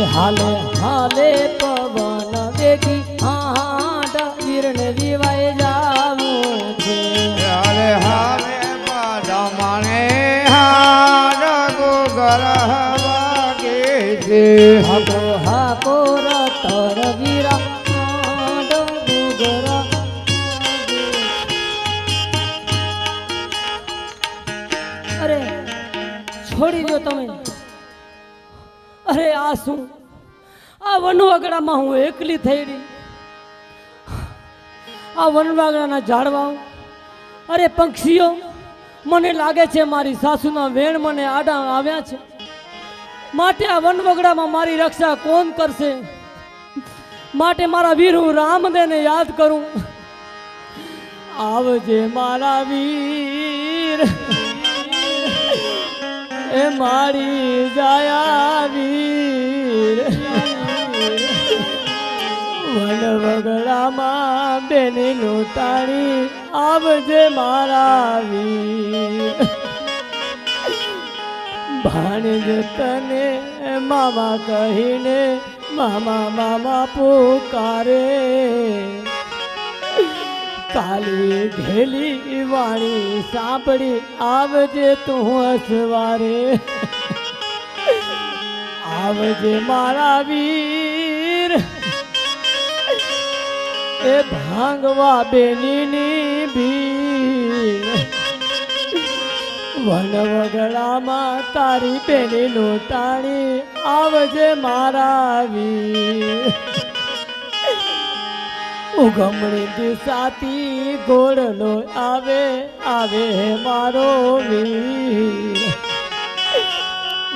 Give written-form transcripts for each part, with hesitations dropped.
હાલે હાલે પવન વેગી હાડ વીરને વિવાય જાવું છે હાલે હાલે પાડમાણે હાડ ગુગર વાગે છે હાકો હાકો રતર વીરા હાડ ગુગર અરે છોડી દો તમે અરે આ શું આ વનવાગડામાં હું એકલી થઈ રહી આ વનવાગડાના ઝાડવાઓ અરે પક્ષીઓ મને લાગે છે મારી સાસુના વેણ મને આડા આવ્યા છે માટે આ વનવાગડામાં મારી રક્ષા કોણ કરશે માટે મારા વીર હું રામદેવને યાદ કરું આવજે મારા વીર એ મારી જાયા વીર વનવગડામાં બેની લૂંટાણી આવજે મારા વીર ભાણેજ તને મામા કહીને મામા મામા પુકારે કાલી ઘેલી વાણી સાંભળી આવજે તું અસવારે આવજે મારા વીર એ ભાંગવા બેની ભીર વનવગડામાં તારી બેની લૂંટાણી આવજે મારા વીર ઉગમણી દિશાથી ઘોડલો આવે આવે મારો વીર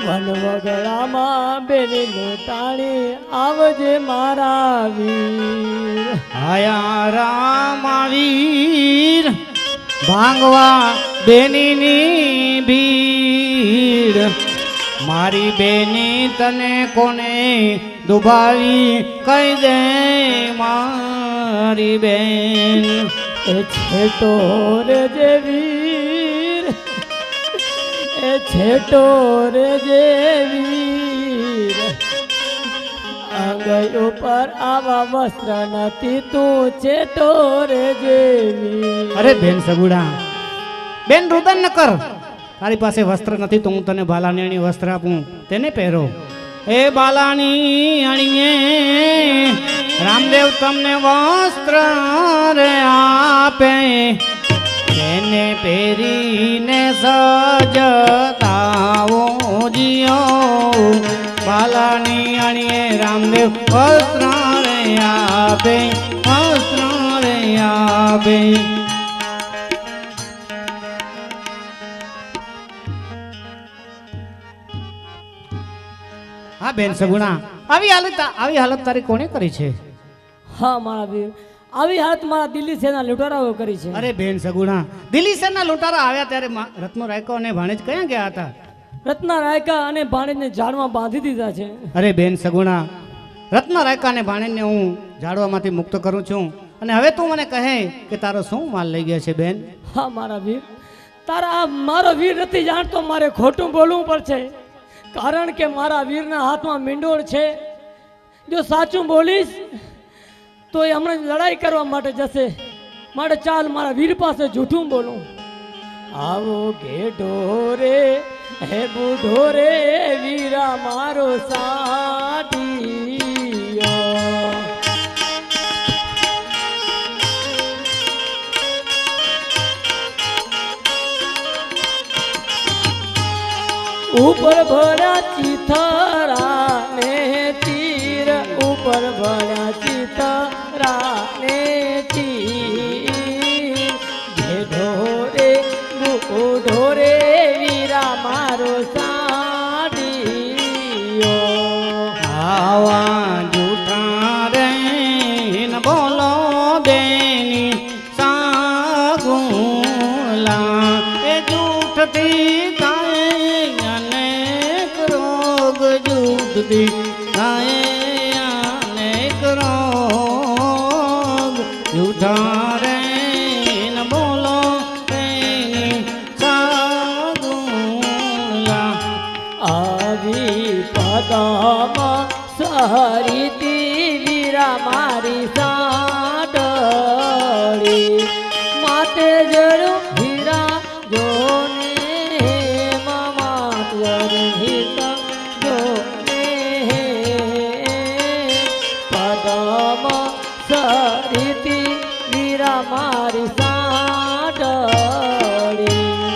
વનવગડામાં બેની લૂંટાણી આવજે મારા વીર આયા રામ વીર ભાંગવા બેનીની ભીડ મારી બેની તને કોને દુભાવી કહી દે મારી બેન એ છેટો રે જે વીર એ છેટો રે જે વીર અંગઈ ઉપર આવા વસ્ત્ર નથી તું છેટો રે જે વીર અરે બેન સગુડા બેન રુદન ન કર તારી પાસે વસ્ત્ર નથી તો હું તને બાલાની વસ્ત્ર આપું તેને પહેરો એ બાલાની અણીએ રામદેવ તમને વસ્ત્ર રે આપે તેને પહેરીને સજતાવો જીઓ બાલાની અણીએ રામદેવ વસ્ત્ર રે આપે વસ્ત્ર રે આપે હા બેન સગુણા આવી હાલત તારી કોણે કરી છે હા મારા વીર આવી હાલત મારા દિલ્હી સેના લૂંટારાઓ કરી છે અરે બેન સગુણા દિલ્હી સેના લૂંટારા આવ્યા ત્યારે રત્નો રાયકો અને ભાણેજ ક્યાં ગયા હતા રત્ના રાયકા અને ભાણેજને ઝાડમાં બાંધી દીધા છે અરે બેન સગુણા રત્ન રાયકા અને ભાણેજને હું ઝાડવામાંથી મુક્ત કરું છું અને હવે તું મને કહે કે તારો શું માલ લઈ ગયા છે બેન હા મારા વીર તારા મારો વીર નથી જાણતો મારે ખોટું બોલવું પડશે કારણ કે મારા વીરના હાથમાં મીંડોળ છે જો સાચું બોલીશ તો એ હમણાં લડાઈ કરવા માટે જશે માટે ચાલ મારા વીર પાસે જૂઠું બોલું આવો ઘેડો રે હે બુઢો રે વીરા મારો સાટીયો ઉપર ભરા ચિથરા ને તીર ઉપર ભરા ચિથરા ને તીર ઘેડો રે બુઢો રે વીરા મારો સાડીયો આવા જૂઠા રે ન બોલો બેની સાગુલા એ જૂઠથી અનેક રોગ જૂઠા રે ન બોલો સાગુલા આવી પદામાં સહરીતી વીરા મારી સાડળી માતે જડું હીરા જોને મામા હિત જોને પદમ સહરીતી વીરા મારી સાડળી.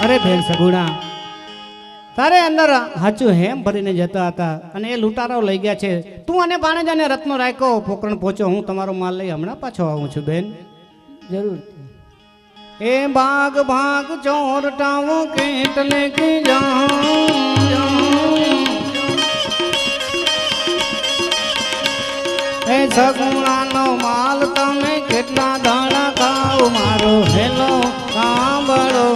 અરે બેન સગુણા, તારે અંદર હાચું હેમ ભરીને જતા હતા અને એ લૂંટારાઓ લઈ ગયા છે. તું અને ભાણેજાને રત્નો રાખ્યો, પોકરણ પહોંચો, હું તમારો માલ લઈ હમણાં પાછો આવું છું બેન. જરૂર. એ ભાગ ભાગ ચોરટાવો કેટલે કી જાઉં, એ સગુણાનો માલ તમે કેટલા દાડા ખાઓ, મારો હેલો સાંભળો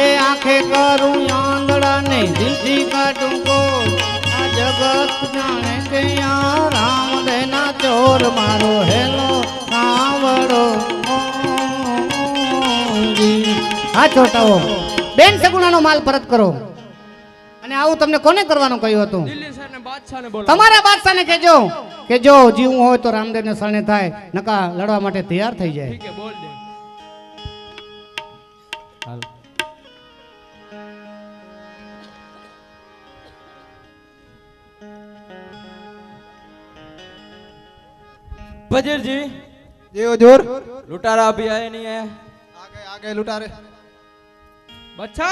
એ આંખે કરું આંધળા ને દિલથી કાઢું કો, આ જગત જાણે કે આ રામદેના ચોર, મારો હેલો સાંભળો. હા છોટાઓ, બેન સગુણાનો માલ પરત કરો. અને આવું તમને કોને કરવાનું કહ્યું હતું? તમારા બાદશાહને કહેજો કે જો જીવવું હોય તો રામદેવને શરણે થાય, નકા લડવા માટે તૈયાર થઈ જાય. वजीर जी जी हुजूर। लुटारा अभी आए नहीं है। आ गए लुटारे। बच्चा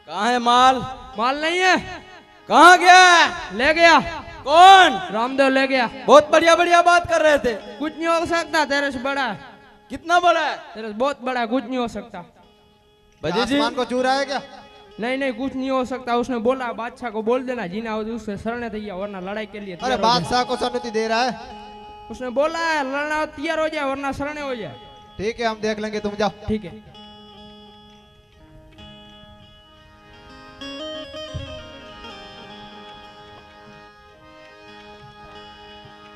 कहाँ है माल? माल नहीं है। कहाँ गया? ले गया। कौन? रामदेव ले गया। बहुत बढ़िया बढ़िया बात कर रहे थे। कुछ नहीं हो सकता, तेरे से बड़ा है। कितना बड़ा है? तेरे से बहुत बड़ा है, कुछ नहीं हो सकता। वजीर जी आसमान को चूरा है क्या? नहीं नहीं, कुछ नहीं हो सकता। उसने बोला बादशाह को बोल देना, जीना हो तो उससे शरण तैयार, वरना लड़ाई के लिए अरे तैयार हो जाए। बादशाह को सन्मति दे रहा है। उसने बोला है लड़ना हो तैयार हो जाए, वरना शरण हो जाए। ठीक है हम देख लेंगे, तुम जाओ। ठीक है।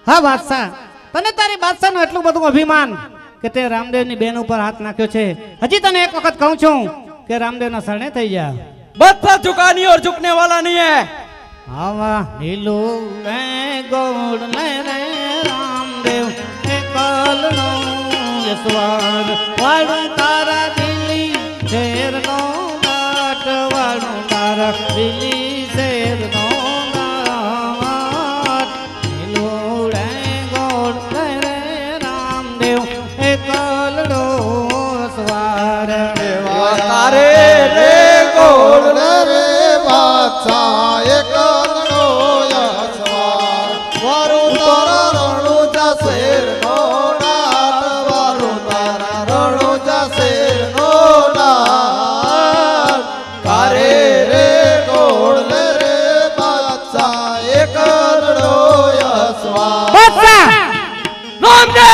હા બાદશાહ, તને તારી બાદશાહનું એટલું બધું અભિમાન કે તે રામદેવની બેન ઉપર હાથ નાખ્યો છે. હજી તને એક વખત કહું છું કે રામદેવના શરણે થઈ જા. बत्ता झुका नहीं और झुकने वाला नहीं है। આવા લીલું રે ગોળ ને રે રામદેવ એ કાલનો યસવાર વાળું તારા દિલ્હી શેરનો નાટ, વાળું તારા દિલ્હી શેરનો નાટ. લીલું રે ગોળ ને રે રામદેવ એ કાલનો યસવાર. तारे रे गोल रे बादशाह एक नो यशवार, वारु तारा रणुजा शेर नो नाट, वारु तारा रणुजा शेर नो नाट. तारे रे गोल रे बादशाह एक नो यशवार. બાદશાહ रामदेव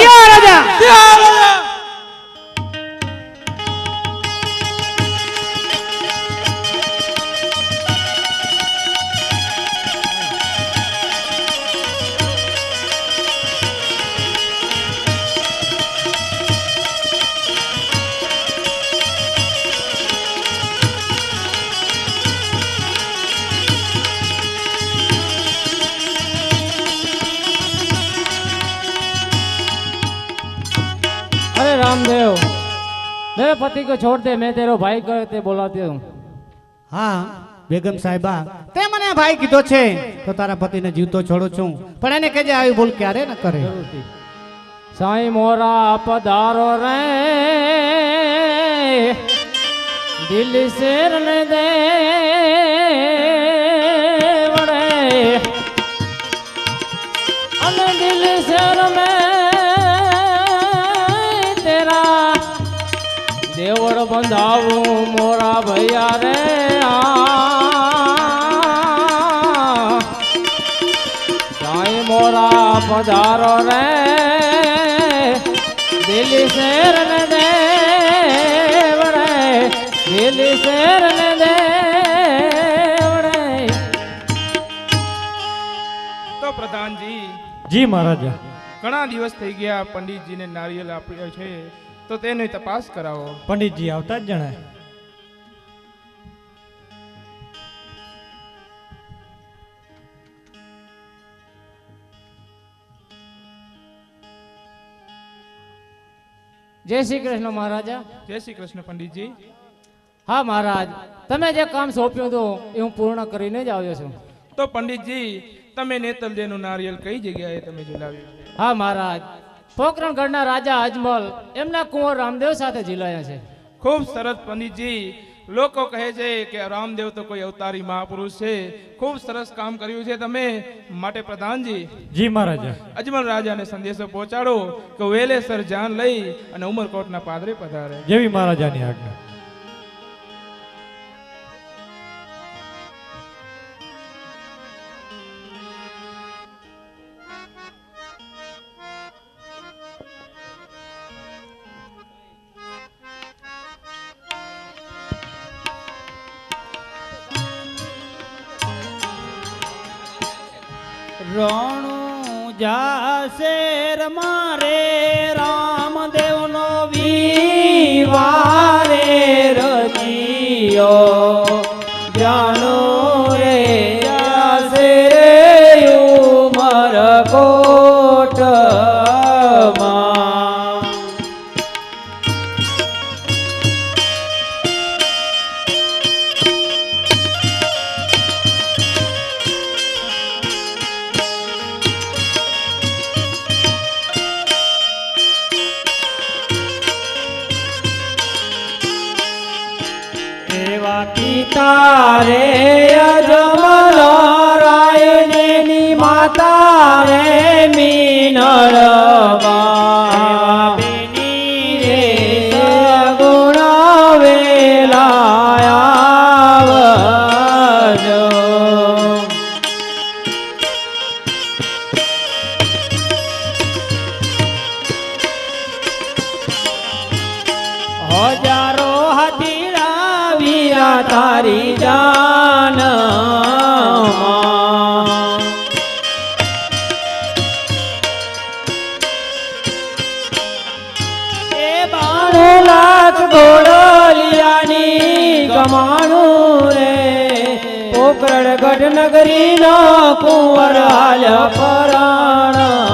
યો રાજા. क्या राजा? अरे रामदेव, मेरे पति को छोड़ दे, मैं तेरा भाई को ते बुलाती हूँ। હા બેગમ સાહેબા, તે મને ભાઈ કીધો છે તો તારા પતિને જીવતો છોડું છું, પણ એને કહેજે આવી ભૂલ ક્યારે ન કરે. साईं मोरा पधारो रे दिल शेर ने दे वड़े, अन दिल शेर में तेरा देवड़ बंधाऊं मोरा भैया रे साईं मोरा पधारो रे दिल शेर ने दे वड़े, दिल शेर ने दे वड़े। તો પ્રધાનજી જી મહારાજા. ઘણા દિવસ થઈ ગયા પંડિતજીને નારિયેળ આપ્યો છે, તો તેની તપાસ કરાવો. પંડિતજી આવતા જ જણાય. જય શ્રી કૃષ્ણ મહારાજા. જય શ્રી કૃષ્ણ પંડિતજી. હા મહારાજ, તમે જે કામ સોંપ્યું હતું એ હું પૂર્ણ કરીને જ આવ્યો છું. તો પંડિતજી, તમે નેતલદેનું નારિયેલ કઈ જગ્યાએ તમે ઝુલાવ્યું? હા મહારાજ, પોકરણગઢના રાજા અજમલ એમના કુંવર રામદેવ સાથે ઝીલાયા છે. ખૂબ સરસ પંડિતજી. લોકો કહે છે કે રામદેવ તો કોઈ અવતારી મહાપુરુષ છે. ખૂબ સરસ કામ કર્યું છે તમે. માટે પ્રધાનજી, જી મહારાજા. અજમલ રાજાને સંદેશો પહોંચાડો કે વેલેસર જાન લઈ અને ઉમરકોટના પાદરે પધારે. જેવી મહારાજાની આજ્ઞા. રણુ જાશે મારે રામદેવનો વિવારે રચિયો જાનો રે જાશે રે ઉમર કોટમાં. એવા પિતા રે અજમલ રાયની માતા રે મીનળબા બેની રે ગુણ વેલાયાવજો. હજારો હાથીડા વીરા તારી જાન એ 92 લાખ ઘોડલિયાની કમાણું રે પોકરણગઢ નગરીનો કુંવર હાલ પરાણવા.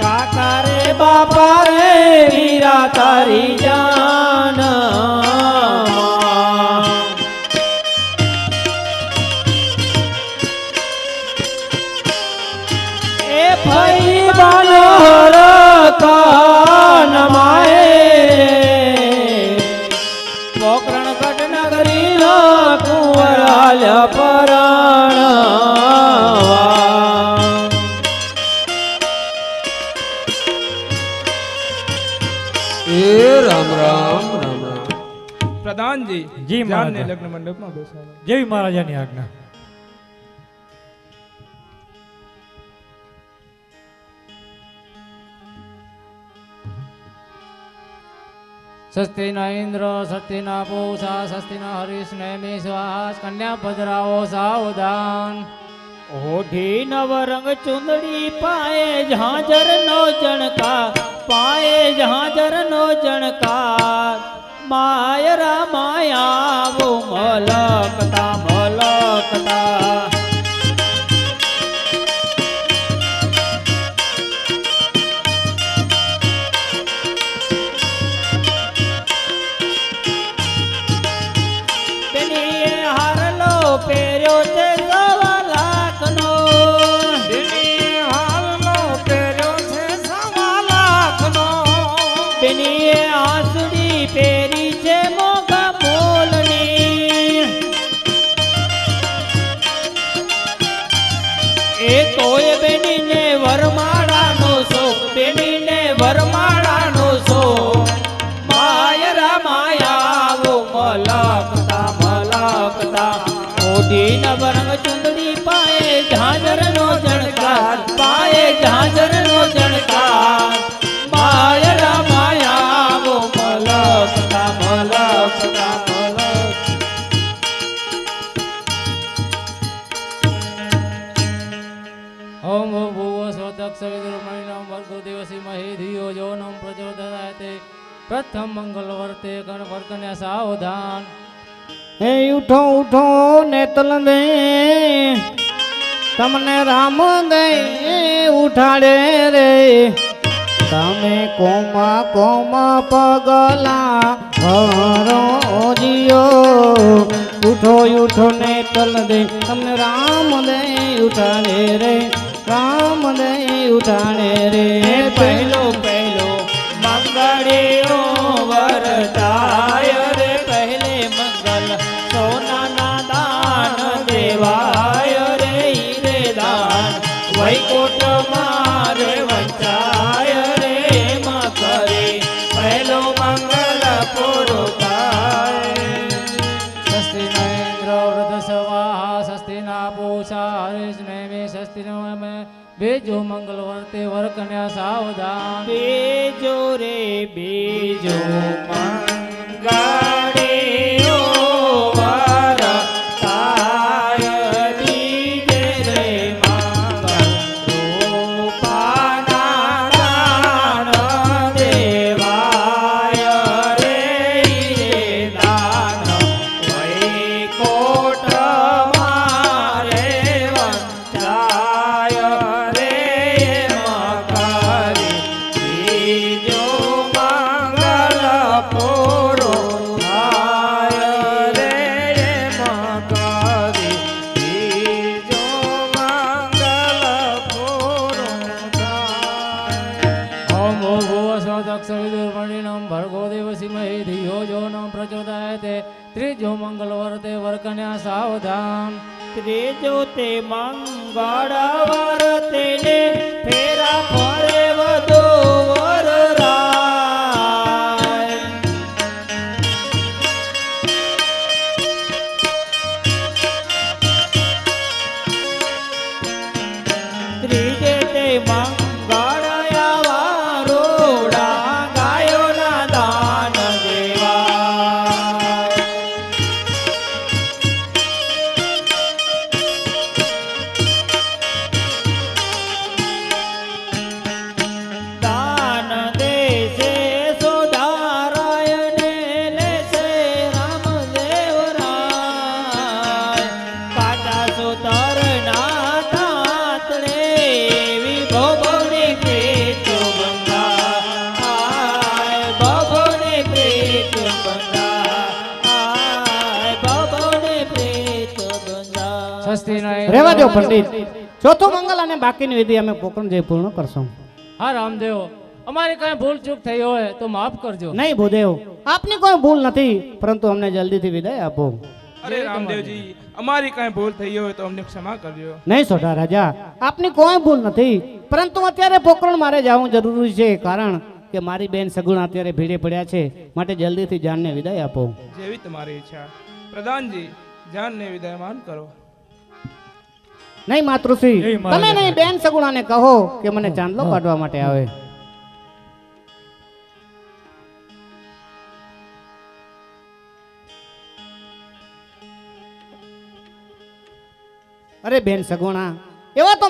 કાકા રે બાપા રે વીરા તારી જાન એ ભાઈ બાનોર કાન માએ પોકરણગઢ નગરી નો કુંવર હાલ પરાણવા. એ રામ રામ રામ રામ. પ્રધાનજી, જી જાનને મહારાજા. લગ્ન મંડપમાં બેસાડો. જેવી મહારાજાની આજ્ઞા. સ્વસ્તિ ન ઇન્દ્ર, સ્વસ્તિ ન પૂષા, સ્વસ્તિ ન હરિષ્ણેમિ સ્વાહા. કન્યા પધરાવો સાવધાન. ઓઢી નવરંગ ચુંદડી પાએ ઝાંઝર નો જણકાર પાએ ઝાંઝર નો જણકાર માયરા માયાવો મલકતા મલકતા. બેનીએ હારલો પહેર્યો છે સવા લાખનો. બેની હાલનો પહેર્યો છે સવા લાખનો. બેનીએ આંસુડી પહેરી છે મોગા મોલની. એ તોય બેનીને વરમાળાનો શોખ બેનીને વરમાળાનો શોખ માયરા માયાવો મલકતા મલકતા. ઓઢી નવરંગ ચુંદડી પાએ ઝાંઝરનો જણકાર પાએ ઝાંઝરનો જણકાર માયરા માયાવો મલકતા મલકતા મલકતા. ઓમ ભૂવો સ્વદક્ષ વિદુર્મણિનમ ભર્ગો દેવસી મહે ધિયો જો નમ પ્રચોદયાતે. પ્રથમ મંગલ વર્તે કણ વર્કન્યા સાવધાન. હે ઉઠો ઉઠો નેતલ દે તમને રામ દે ઉઠાડે રે તમે કોમા કોમા પગલા ભરો જીયો ઉઠો ઉઠો નેતલ દે તમને રામ દે ઉઠાડે રે રામ દે ઉઠાડે રે પહેલો પહેલો મંગળીઓ વરતાય રે પહેલે મંગલ સોનાના દાન દેવાય રે હીરે દાન વૈકુંઠ મારે વંચાય રે માં કરે પહેલો મંગલ પૂરો થાય સ્વસ્તિ ન ઇન્દ્ર વૃદ્ધસ્વાહા સ્વસ્તિ ના પૂષા હરિષ્ણેમી સ્વસ્તિ નો બેજો મંગલ વર્તે વર કન્યા સાવધાન બેજો રે બેજો મંગળીઓ વરતાય દીજે રે મંગલ રૂપાના દાન દેવાય રે હીરે દાન વૈકુંઠ મારે વંચાય રે મકરી બીજો મંગલ પૂરો થાય રે મકરી બીજો મંગલ પૂરો થાય ઓમ ભૂવસ્વદક્ષ વિદુર્મણિનમ ભર્ગો દેવસીમહે ધિયો જો ન પ્રચોદયાતે ત્રીજો મંગલ વર્તે વર કન્યા સાવધાન ત્રીજો તે મંગળ વરતે ને ફેરા ફરે વધુ વરરાય ત્રીજે તે મંગળ આવા રોડા ગાયોના દાન દેવા દાન દેશે સુધારાય ને લેશે રામદેવ રાય કાચા સુતર ના તાતડે વિભોની પ્રીત બંધા ભવની પ્રીત બંધા ભવની પ્રીત બંધા સ્વસ્તિ ન રહેવા દો પંડિત ચોથું મંગલ અને બાકીની વિધિ અમે પોકરણ જઈ પૂર્ણ કરશું હા રામદેવ અમારી કઈ ભૂલ ચૂક થઈ હોય તો માફ કરજો નહીં ભૂદેવ આપની કોઈ ભૂલ નથી પરંતુ અમને જલ્દીથી વિદાય આપો અરે રામદેવજી અમારી કાંઈ ભૂલ થઈ હોય તો અમને ક્ષમા કરજો નહીં સોઢા રાજા આપની કોઈ ભૂલ નથી પરંતુ અત્યારે પોકરણ મારે જવું જરૂરી છે કારણ કે મારી બેન સગુણા અત્યારે ભીડે પડ્યા છે માટે જલ્દીથી જાનને વિદાય આપો જેવી તમારી ઈચ્છા પ્રધાનજી જાનને વિદાયમાન કરો નહીં માતૃશ્રી નહીં, તમે મહારાજા. નહીં બેન સગુણાને કહો કે મને ચાંદલો કાઢવા માટે આવે અરે બેન સગુણા એવા તો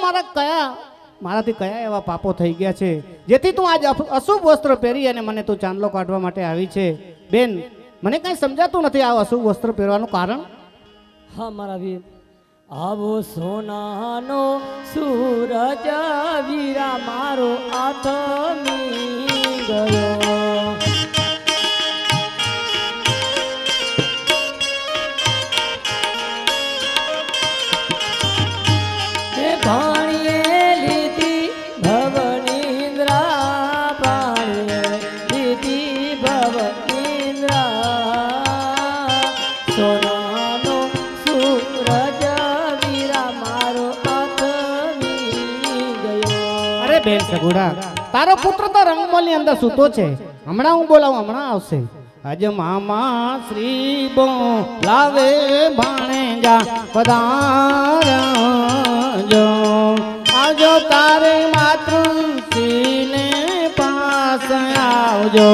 મારાથી કયા એવા પાપો થઈ ગયા છે જેથી તું આજ અશુભ વસ્ત્ર પહેરી અને મને તું ચાંદલો કાઢવા માટે આવી છે બેન મને કઈ સમજાતું નથી આ અશુભ વસ્ત્ર પહેરવાનું કારણ હા મારા વીર આવો સોનાનો સૂરજ વીરા મારો આથમી ગયો હે ભાણીએ લીધી ભવનીન્દ્રા ભાણીએ લીધી ભવનીન્દ્રા સોનાનો સૂરજ વીરા મારો આથમી ગયો અરે બેન સગુડા તારો પુત્ર તો રંગમોલની અંદર સૂતો છે હમણાં હું બોલાવું હમણાં આવશે આજ મામા શ્રી બો લાવે ભાણેજા પધારજો આવજો તારે માતૃશ્રીને પાસ આવજો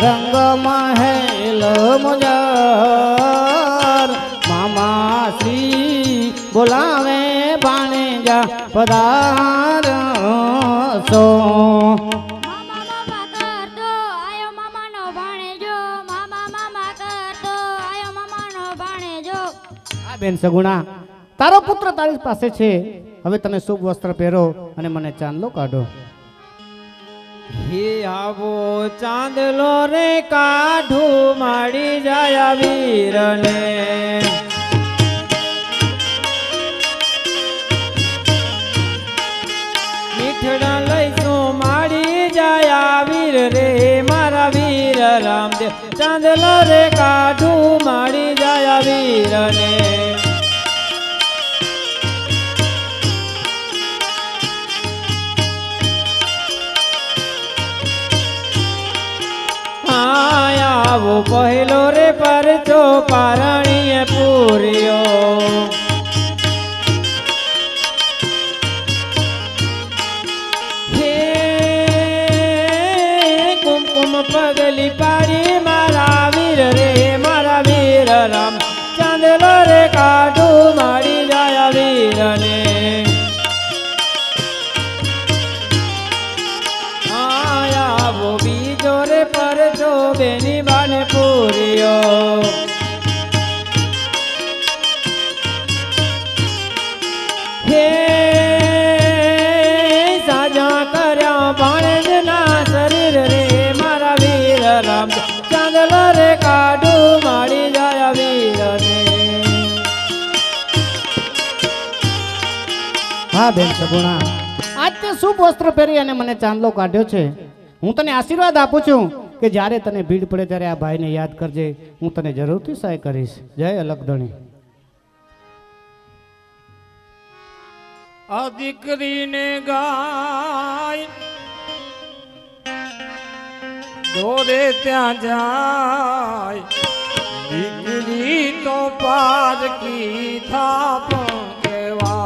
રંગ મહેલ મુજર મામા શ્રી બોલાવે ભાણેજા પધારશો મામા મામા કરતો આયો મામાનો ભાણેજો બેન સગુણા, તારો પુત્ર તારી પાસે છે, હવે તમે શુભ વસ્ત્ર પહેરો અને મને ચાંદલો કાઢો. હે આવો ચાંદલો રે કાઢું માડી જાય વીરને. મીઠડા લઈશું માડી જાય વીર રે મારા વીર રામદેવ. ચાંદલો રે કાઢું માડી જાય વીરને. આવો પહેલો રે પરચો પારણીએ પૂર્યો. હે કુમકુમ પગલી પાડી મારા વીર રે મારા વીર રામ. ચાંદલો રે કાઢું માડી જાય વીરને. આવો બીજો રે પરચો બેની બાને પૂર્યો. હે સાજા કર્યા ભાણેજના શરીર રે મારા વીર રામ. ચાંદલો રે કાઢું માડી જાય વીરને. હા બેન સગુણા, આજ તે શુભ વસ્ત્ર પહેરી અને મને ચાંદલો કાઢ્યો છે. હું તને આશીર્વાદ આપું છું કે જ્યારે તને ભીડ પડે ત્યારે આ ભાઈને યાદ કરજે. હું તને જરૂરથી સહાય કરીશ. જય અલગધણી. આ દીકરીને ગાય દોરે ત્યાં જાય. દીકરી તો પારકી થાપ કેવા.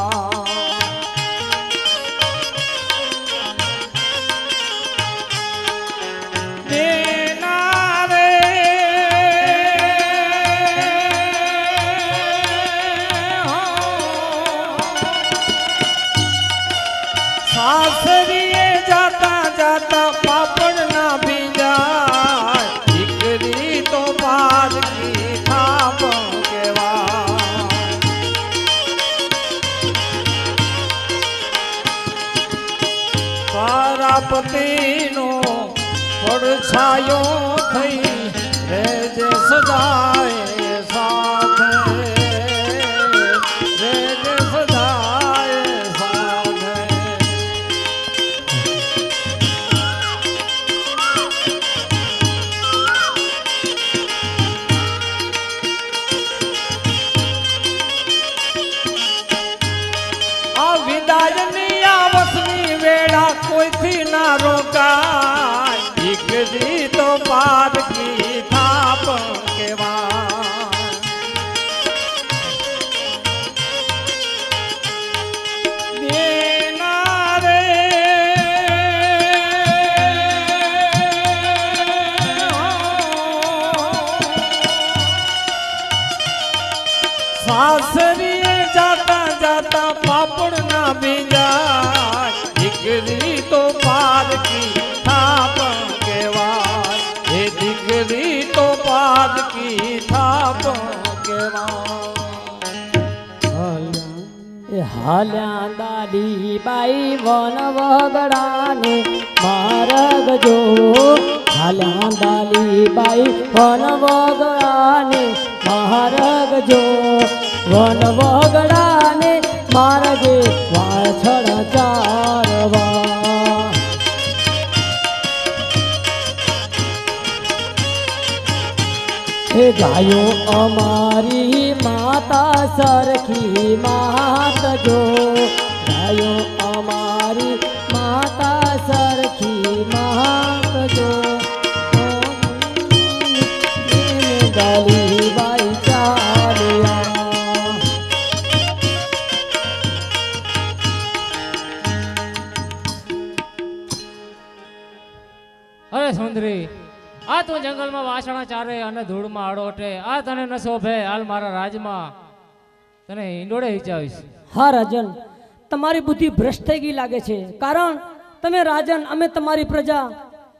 સાસરીએ જાતા જાતા પાપડ ના ભીંજાય. દીકરી તો પારકી થાપ કેવા. તારા પતિનો પડછાયો થઈ રેજે સદાય સાથે. રેજે સદાય સાથે. વિદાયની આવસની વેળા કોઈથી ના રોકાય. દીકરી તો પારકી થાપ કેવા. દેના રે સાસરીએ જાતા જાતા પાપડ ના ભીંજાય. દીકરી તો પારકી થાપ કેવાય. એ દીકરી તો પારકી થાપ કેવાય. એ હાલ્યા દાદી બાઈ વન વગડાને મારગ જો. હાલ્યા દાદી બાઈ વન વગડાને મારગ જો. વન વગડાને મારગે વાછળ ચારવા. એ ગાયો અમારી માતા સરખી માત જો. ગાયો અમારી માતા સરખી માત જો. ગાલી બાઈ ચાલ્યા. અરે સુંદરી, આ તું જંગલમાં વાસણા ચારે અને ધૂળમાં અડોટે. આ તને ન શોભે. હાલ મારા રાજમાં તને ઈંડોળે હિચાવીશ. હા રાજન, તમારી બુદ્ધિ ભ્રષ્ટ થઈ ગઈ લાગે છે. કારણ તમે રાજન, અમે તમારી પ્રજા,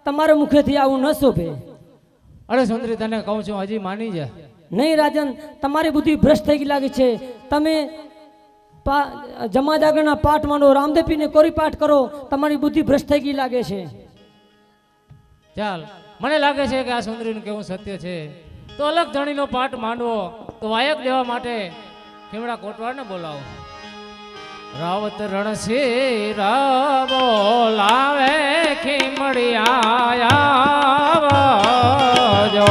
તમારા મુખેથી આવું ન શોભે. અરે સુંદરી, તને કહું છું, હજી માની જા. નહીં રાજન, તમારી બુદ્ધિ ભ્રષ્ટ થઈ ગઈ લાગે છે. તમે જમા જાગરના પાઠ માંડો, રામદેવપીને કોરી પાઠ કરો. તમારી બુદ્ધિ ભ્રષ્ટ થઈ ગઈ લાગે છે. ચાલ, મને લાગે છે કે આ સુંદરીનું કેવું સત્ય છે. તો અલગ ધણીનો પાઠ માંડવો તો વાયક દેવા માટે ખીમડા કોટવાડને બોલાવો. રાવત રણસી બોલાવે ખીમડિયા આવજો.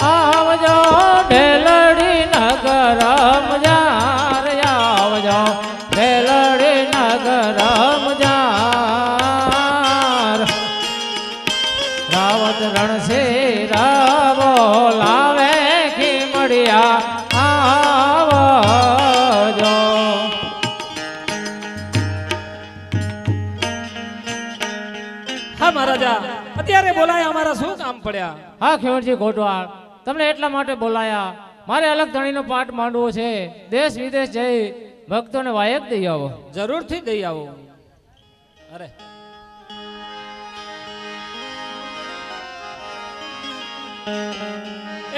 આવજો ઢેલડી નગર મજાર, આવજો ઢેલડી નગર મજાર. રાવત રણશેરા બોલાવે ખીમડિયા આવજો. હા મહારાજા, અત્યારે બોલાય અમારા શું કામ પડ્યા? હા ખીમડજી કોટવાળ, તમને એટલા માટે બોલાયા. મારે અલગ ધણીનો પાઠ માંડવો છે. દેશ વિદેશ જઈ ભક્તોને વાયક દઈ આવો. જરૂરથી દઈ આવો. અરે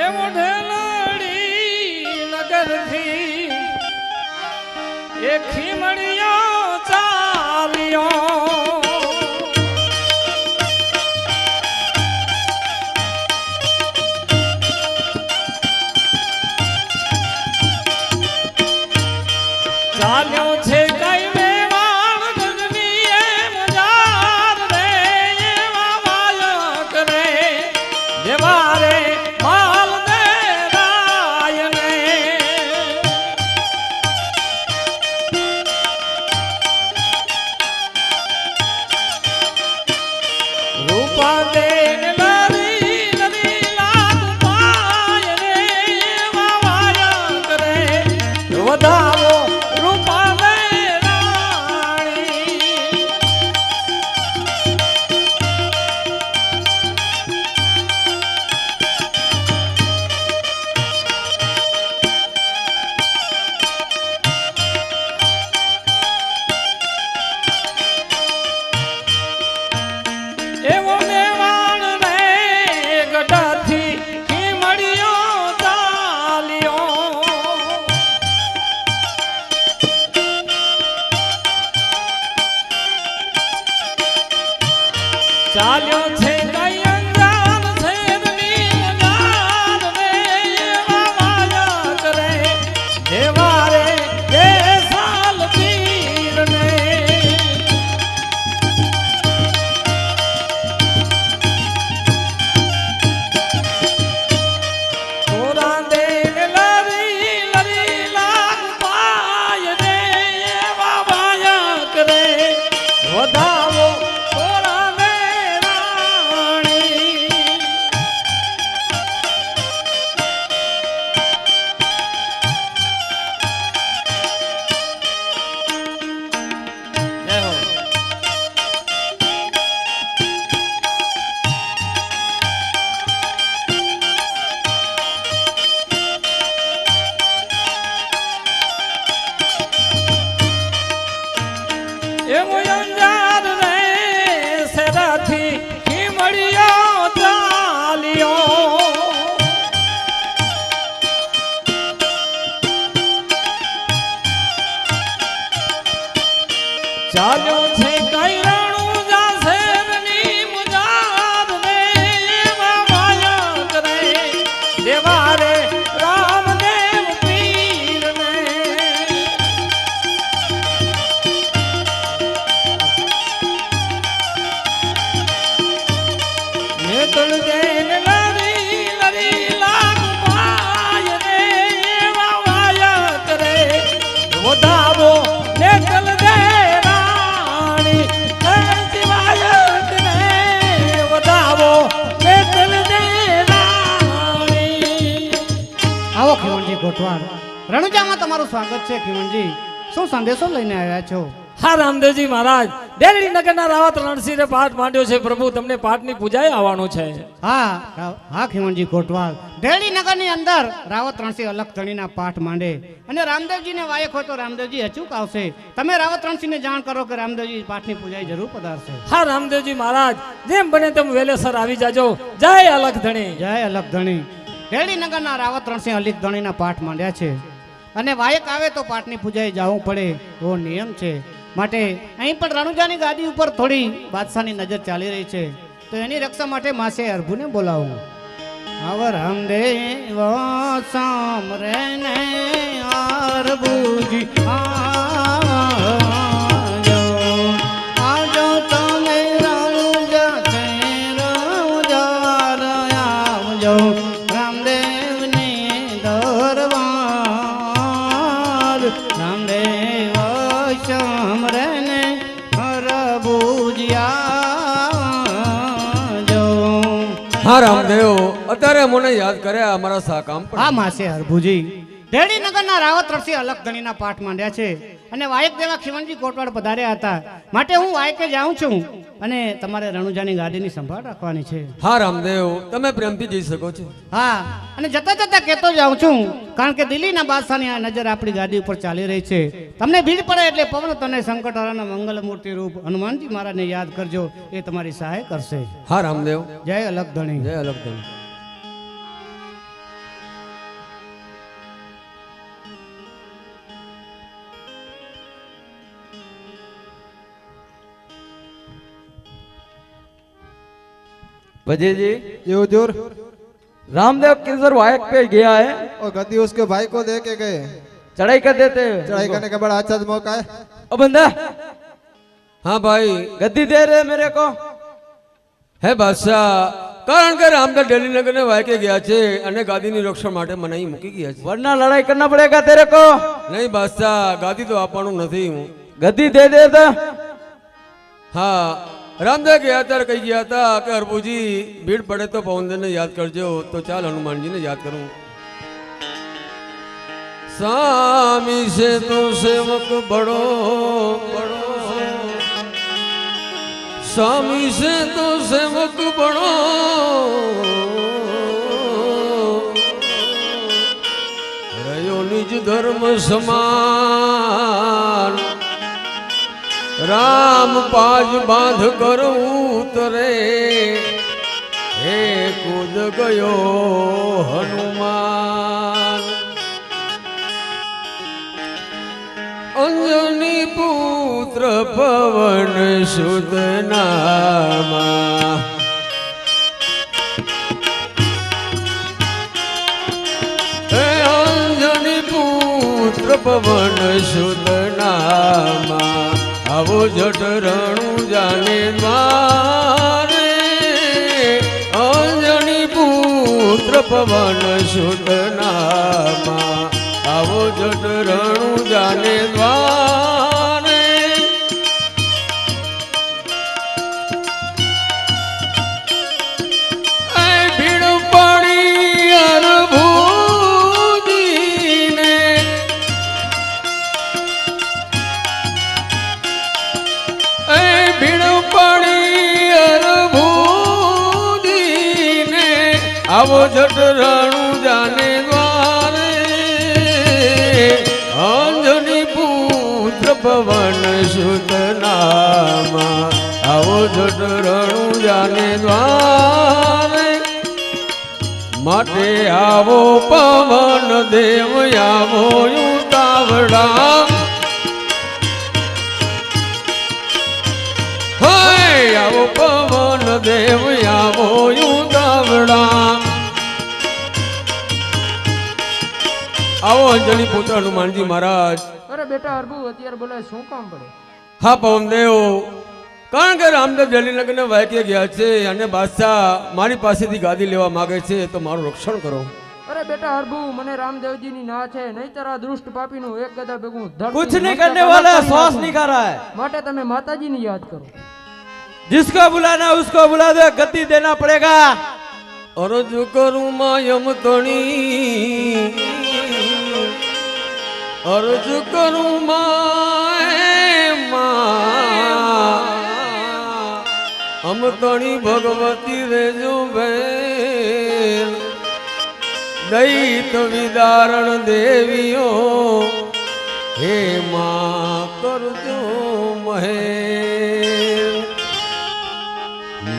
એવો ઢેલડી નગરથી એ ખીમડિયો ચાલ્યો. ચાલ્યો છે કઈ મેવાડ ગગની એમ જાર રે, એવા વાયક રે જેવા રે માલ દે રાયને. રૂપા દે લરી લરી લાગુ પાય રે, એવા વાયક રે વધાવો રૂપા દે રાણી. એવો મેવાડ રે ગઢાથી ખીમડિયો ચાલ્યો. ચાલ્યો છે કઈ અંજાન છેદની મજાર રે, એવા વાયક રે જેવા રે દેસાલ પીરને. કોરા દેન લરી લરી લાગુ પાય રે, એવા વાયક રે વધાવો કોરા દે રાણી. જય હો. એવો અંજાર રે સેરાથી ખીમડિયો ચાલ્યો. ચાલ્યો છે કઈ રણુજા શેરની મુજાર રે, એવા વાયક રે દેવા રે રામદેવ પીરને. નેતળ જૈન લરી લરી લાગુ પાય રે, એવા વાયક રે વધાવો નેતળ દે રાણી. હરજી વાયક ને વધાવો નેતળ દે રાણી. આવો ખીમણજી કોટવાળ, રણુજામાં તમારું સ્વાગત છે. ખીમણજી, શું સંદેશો લઈને આવ્યા છો? હા રામદેવજી મહારાજ, દેલડી નગરના રાવત રણસિંહે પાઠ માંડ્યો છે પ્રભુ તમને પાઠની પૂજાએ આવવાનું છે હા ખીમણજી કોટવાલ દેવડી નગરની અંદર રાવત રણસિંહ અલગ ધણીના પાઠ માંડે અને રામદેવજીને વાયક હોય તો રામદેવજી અચૂક આવશે. તમે રાવત રણસિંહને જાણ કરો કે રામદેવજી પાઠની પૂજાએ જરૂર પધારશે. હા રામદેવજી મહારાજ જેમ બને તેમ વેલેસર આવી જાજો. જય અલગ ધણી. જય અલગ ધણી. દેવડી નગરના રાવત રણસિંહ અલગ ધણીના પાઠ માંડ્યા છે અને વાયક આવે તો પાઠની પૂજાએ જવું પડે એવો નિયમ છે. માટે અહીં પણ રણુજાની ગાદી ઉપર થોડી બાદશાહની નજર ચાલી રહી છે તો એની રક્ષા માટે માસે અરભુને બોલાવું. હવે રામદેવ સામરે ને અરભુજી આવજો તમે રણુજા છે રણુજા આવજો રામદેવને દરબાર રામદેવ સામરે ને અરભુજી હા રામદેવ અત્યારે મને યાદ કર્યા અમારા સાકામ પર. હા માસે હરભુજી દેવડી નગરના રાવત રણસિંહ અલગ ધણીના પાઠ માંડ્યા છે અને વાયક દેવા ખીમણજી કોટવાડ પધાર્યા હતા. માટે હું વાયકે જાઉં છું અને તમારે રણુજાની ગાડીની સંભાળ રાખવાની છે. હા રામદેવ તમે પ્રેમથી જઈ શકો છો. હા અને જતા જતા કહેતો જાઉં છું કારણ કે દિલ્હીના બાદશાહની આ નજર આપણી ગાડી ઉપર ચાલી રહી છે. તમને ભીડ પડે એટલે પવન તને સંકટહરાના મંગલમૂર્તિ રૂપ હનુમાનજી મહારાજને યાદ કરજો એ તમારી સહાય કરશે. હા રામદેવ. જય અલગ ધણી. જય અલગ ધણી. जी ये हुजूर रामदेव किधर वायक पे गया है और गद्दी उसके भाई को दे के गए. चढ़ाई कर देते हैं चढ़ाई करने का बड़ा अच्छा मौका है. ओ बंदा હા ભાઈ गद्दी दे रहे मेरे को. હે બાદશાહ કારણ કે રામદેવ દિલ્હી નગરને વાયકે ગયા છે અને ગાદીની રક્ષણ માટે મને અહીં મૂકી ગયા છે. वरना लड़ाई करना पड़ेगा तेरे को. નહીં બાદશાહ ગાદી તો આપવાનું નથી. હું गद्दी दे दे तो હા રામદેવ ગયા ત્યારે કહી ગયા હતા કે અરબુજી ભીડ પડે તો પવનદેવને યાદ કરજો. તો ચાલ હનુમાનજીને યાદ કરું. સામી સે તો સેવક બડો બડો સામી સે તો સેવક બડો રહ્યો નિજ ધર્મ સમાન राम पाज बांध कर उतरे हे कूद गयो हनुमान अंजनी पुत्र पवन सुत नामा हे अंजनी पुत्र पवन सुत नामा आवो जट रણુજાને દ્વારે અંજની પુત્ર પવન સુત નામા आवो जट રણુજાને દ્વારે ભીડ પડી અરભુજીને ભીડ પડી અરભુજીને आवो जट રણુજાને દ્વારે અંજની પુત્ર પવન સુત નામા आवो जट રણુજાને દ્વારે માટે आवो પવન દેવ आवो ઉતાવળા आवो पवन देव आवो उतावड़ा आवो अंजलि पुत्र हनुमान जी महाराज. અરે બેટા અરબુ અત્યારે બોલાય શું કામ પડે? હા પવન દેવ કારણ કે રામદેવ જલીનગર ને વાયકે ગયા છે અને બાદશાહ મારી પાસેથી ગાદી લેવા માંગે છે તો મારું રક્ષણ કરો. અરે બેટા અરબુ મને રામદેવજી ની ના છે નહીતર આ દુષ્ટ પાપી નું એક ગદા ભેગું ધડ कुछ नहीं करने वाला श्वास नहीं खा रहा है. માટે તમે માતાજી ની યાદ કરો. जिसको बुलाना उसको बुला दो. गद्दी देना पड़ेगा. અરજ કરું માયમ તણી અરજ કરું માય મા અમતણી ભગવતી રેજો બેન દૈત વિદારણ દેવીઓ હે માં કરજો મહેર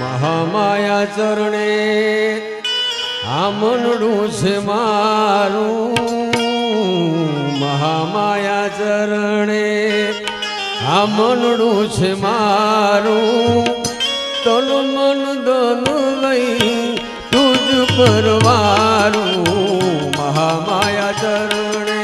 મહામાયા ચરણે આ મનડું છે મારું મહામાયા ચરણે આ મનડું છે મારું તન મન ધન લઈ તુજ પરવારું મહામાયા ચરણે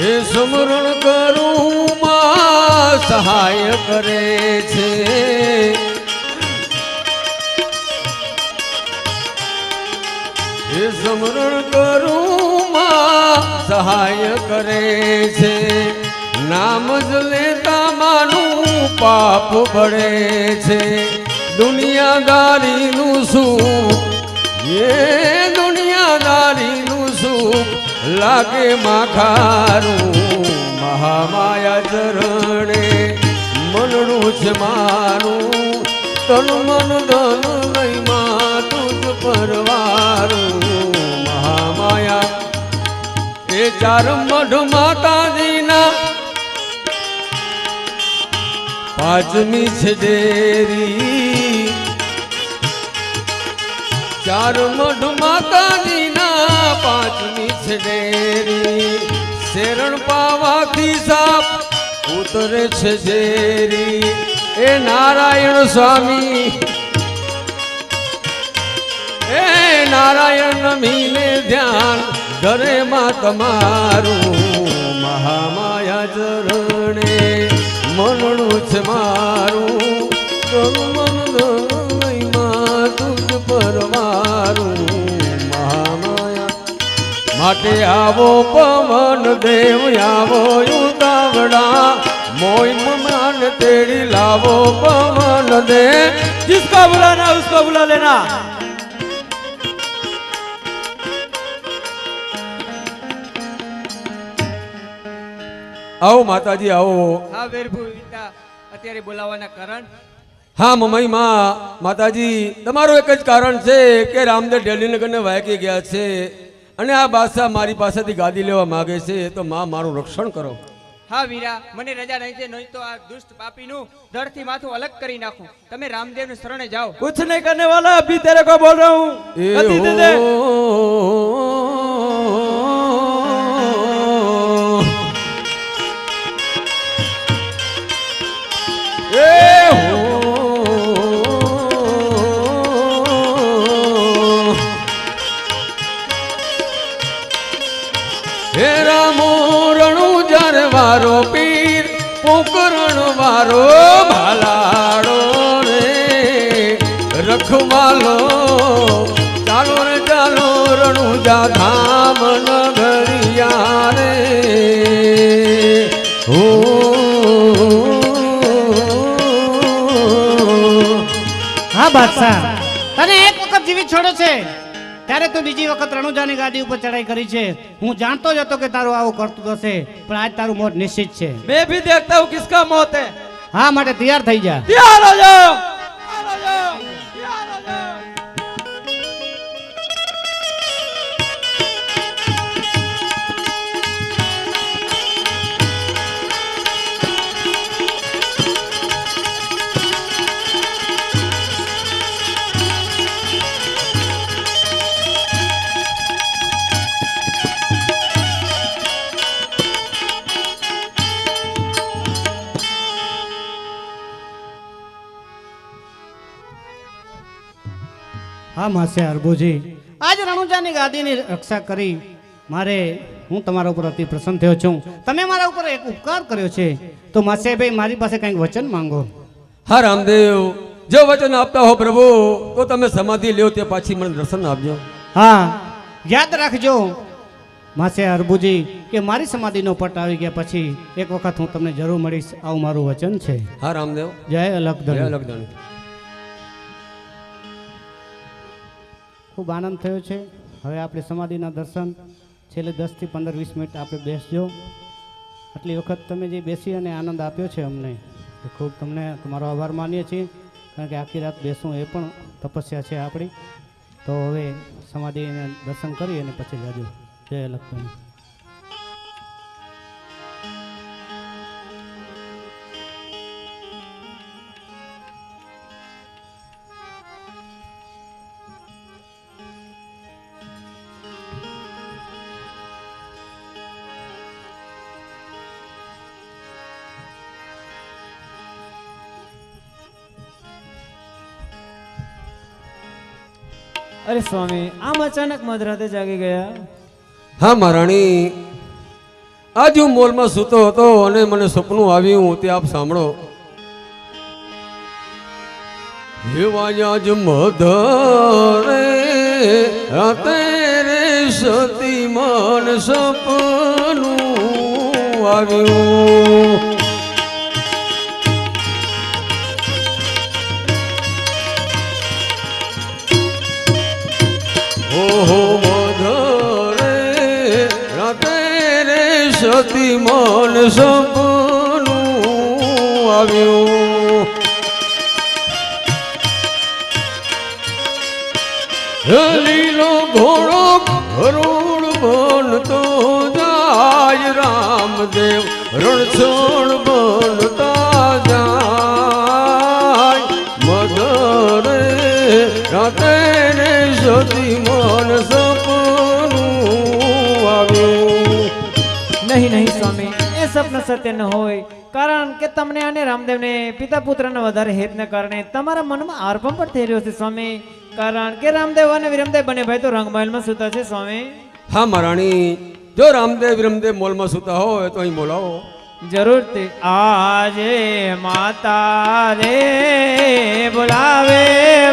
એ સ્મરણ કરું માં સહાય કરે છે એ સ્મરણ કરું માં સહાય કરે છે નામ જ લેતા માનું પાપ પડે છે દુનિયાદારીનું સુખ એ દુનિયાદારીનું સુખ લાગે માખારું મહામાયા ચરણે મનડું છે મારું તન મન ધન લઈ માં તુજ પરવારું મહામાયા એ ચાર મઢ માતાજીના પાંચમી છે ડેરી ચાર મઢ માતાજીના પાંચમી છે ડેરી શરણ પાવાથી સાપ ઉતરે છે ઝેરી એ નારાયણ સ્વામી એ નારાયણ નમીને ધ્યાન ઘરે માં તમારું મહામાયા ચરણે મનડું છે મારું તન મન ધન માં તુજ પરવારું મહામાયા માટે આવો પવન દેવ આવો ઉતાવળા મોય મમાન તેડી લાવો પવન દે जिसको बुलाना उसको बुला लेना। આવો માતાજી આવો હા વેરભુ વિતા અત્યારે બોલાવવાના કારણ હા મમાઈ માં માતાજી તમારું એક જ કારણ છે કે રામદેવ ડેલીનગરને વાયકી ગયા છે અને આ બાદશાહ મારી પાસેથી ગાદી લેવા માંગે છે તો માં મારું રક્ષણ કરો। હા વીરા મને રજા નહીં છે નહીં તો આ દુષ્ટ પાપીનું ધડથી માથું અલગ કરી નાખું તમે રામદેવને શરણે જાઓ। कुछ नहीं करने वाला अभी तेरे को बोल रहा हूँ। गति दे दे। હે રામો રણુજર વારો પીર પોકરણ વારો ભાલાડો રે રખવાલો ચાલો રે ચાલો રણુજા ધામ નગરિયા રે હો હા બાદશાહ તને એક વખત જીવી છોડ્યો છે ત્યારે તું બીજી વખત રણુજાની ગાદી ઉપર ચડાઈ કરી છે। હું જાણતો જ હતો કે તારું આવું કરતું હશે પણ આજ તારું મોત નિશ્ચિત છે। मैं भी देखता हूँ किसका मौत है। હા માટે તૈયાર થઈ જા। तैयार हो जाओ। तैयार हो जाओ। तैयार हो जाओ। હા માસે અરબુજી આજ રણુજાની ગાદીની રક્ષા કરી મારે હું તમારા ઉપર અતિ પ્રસન્ન થયો છું। તમે મારા ઉપર એક ઉપકાર કર્યો છે તો માસે ભાઈ મારી પાસે કંઈક વચન માંગો। હા રામદેવ જો વચન આપતા હો પ્રભુ તો તમે સમાધિ લ્યો તે પાછી મને દર્શન આપજો। હા યાદ રાખજો માસે અરબુજી કે મારી સમાધિનો પટ આવી ગયા પછી એક વખત હું તમને જરૂર મળીશ આવું મારું વચન છે। હા રામદેવ જય અલગધણી। જય લગધણી। ખૂબ આનંદ થયો છે। હવે આપણે સમાધિના દર્શન છેલ્લે 10 થી 15-20 મિનિટ આપણે બેસજો. આટલી વખત તમે જે બેસી અને આનંદ આપ્યો છે અમને, એ ખૂબ તમને તમારો આભાર માનીએ છીએ. કારણ કે આખી રાત બેસવું એ પણ તપસ્યા છે આપણી. તો હવે સમાધિને દર્શન કરી અને પછી જાજો. જય લક્ષ્મી. અરે સ્વામી, આમ અચાનક મધરાતે જાગી ગયા? હા મહારાણી, આજ હું મોલમાં સૂતો હતો અને મને સપનું આવ્યું તે આપ સાંભળો. હેવાયા જ મધરે રાતે રે સતી મન સપનું આવ્યું. ઓહો મધરે રાતે રે સતી મન સપનું આવ્યું. લીલો ઘોડો ગરુડ બનતો જાય, રામદેવ રણછોડ બનતા જાય. મધરે રાતે રે સતી મન સપનું આવ્યું. નહીં નહીં સ્વામી, એ સ્વપ્ન સત્ય ન હોય. કારણ કે તમને અને રામદેવને પિતા પુત્રના વધારે હેતને કારણે તમારા મનમાં આરપમ પણ થઈ રહ્યો છે સ્વામી. કારણ કે રામદેવ અને વિરમદેવ બંને ભાઈ તો રંગમહેલમાં સૂતા છે સ્વામી. હા મહારાણી, જો રામદેવ વિરમદેવ મોલમાં સૂતા હોય તો અહીં બોલાવો. જરૂરથી. આજે માતા રે બોલાવે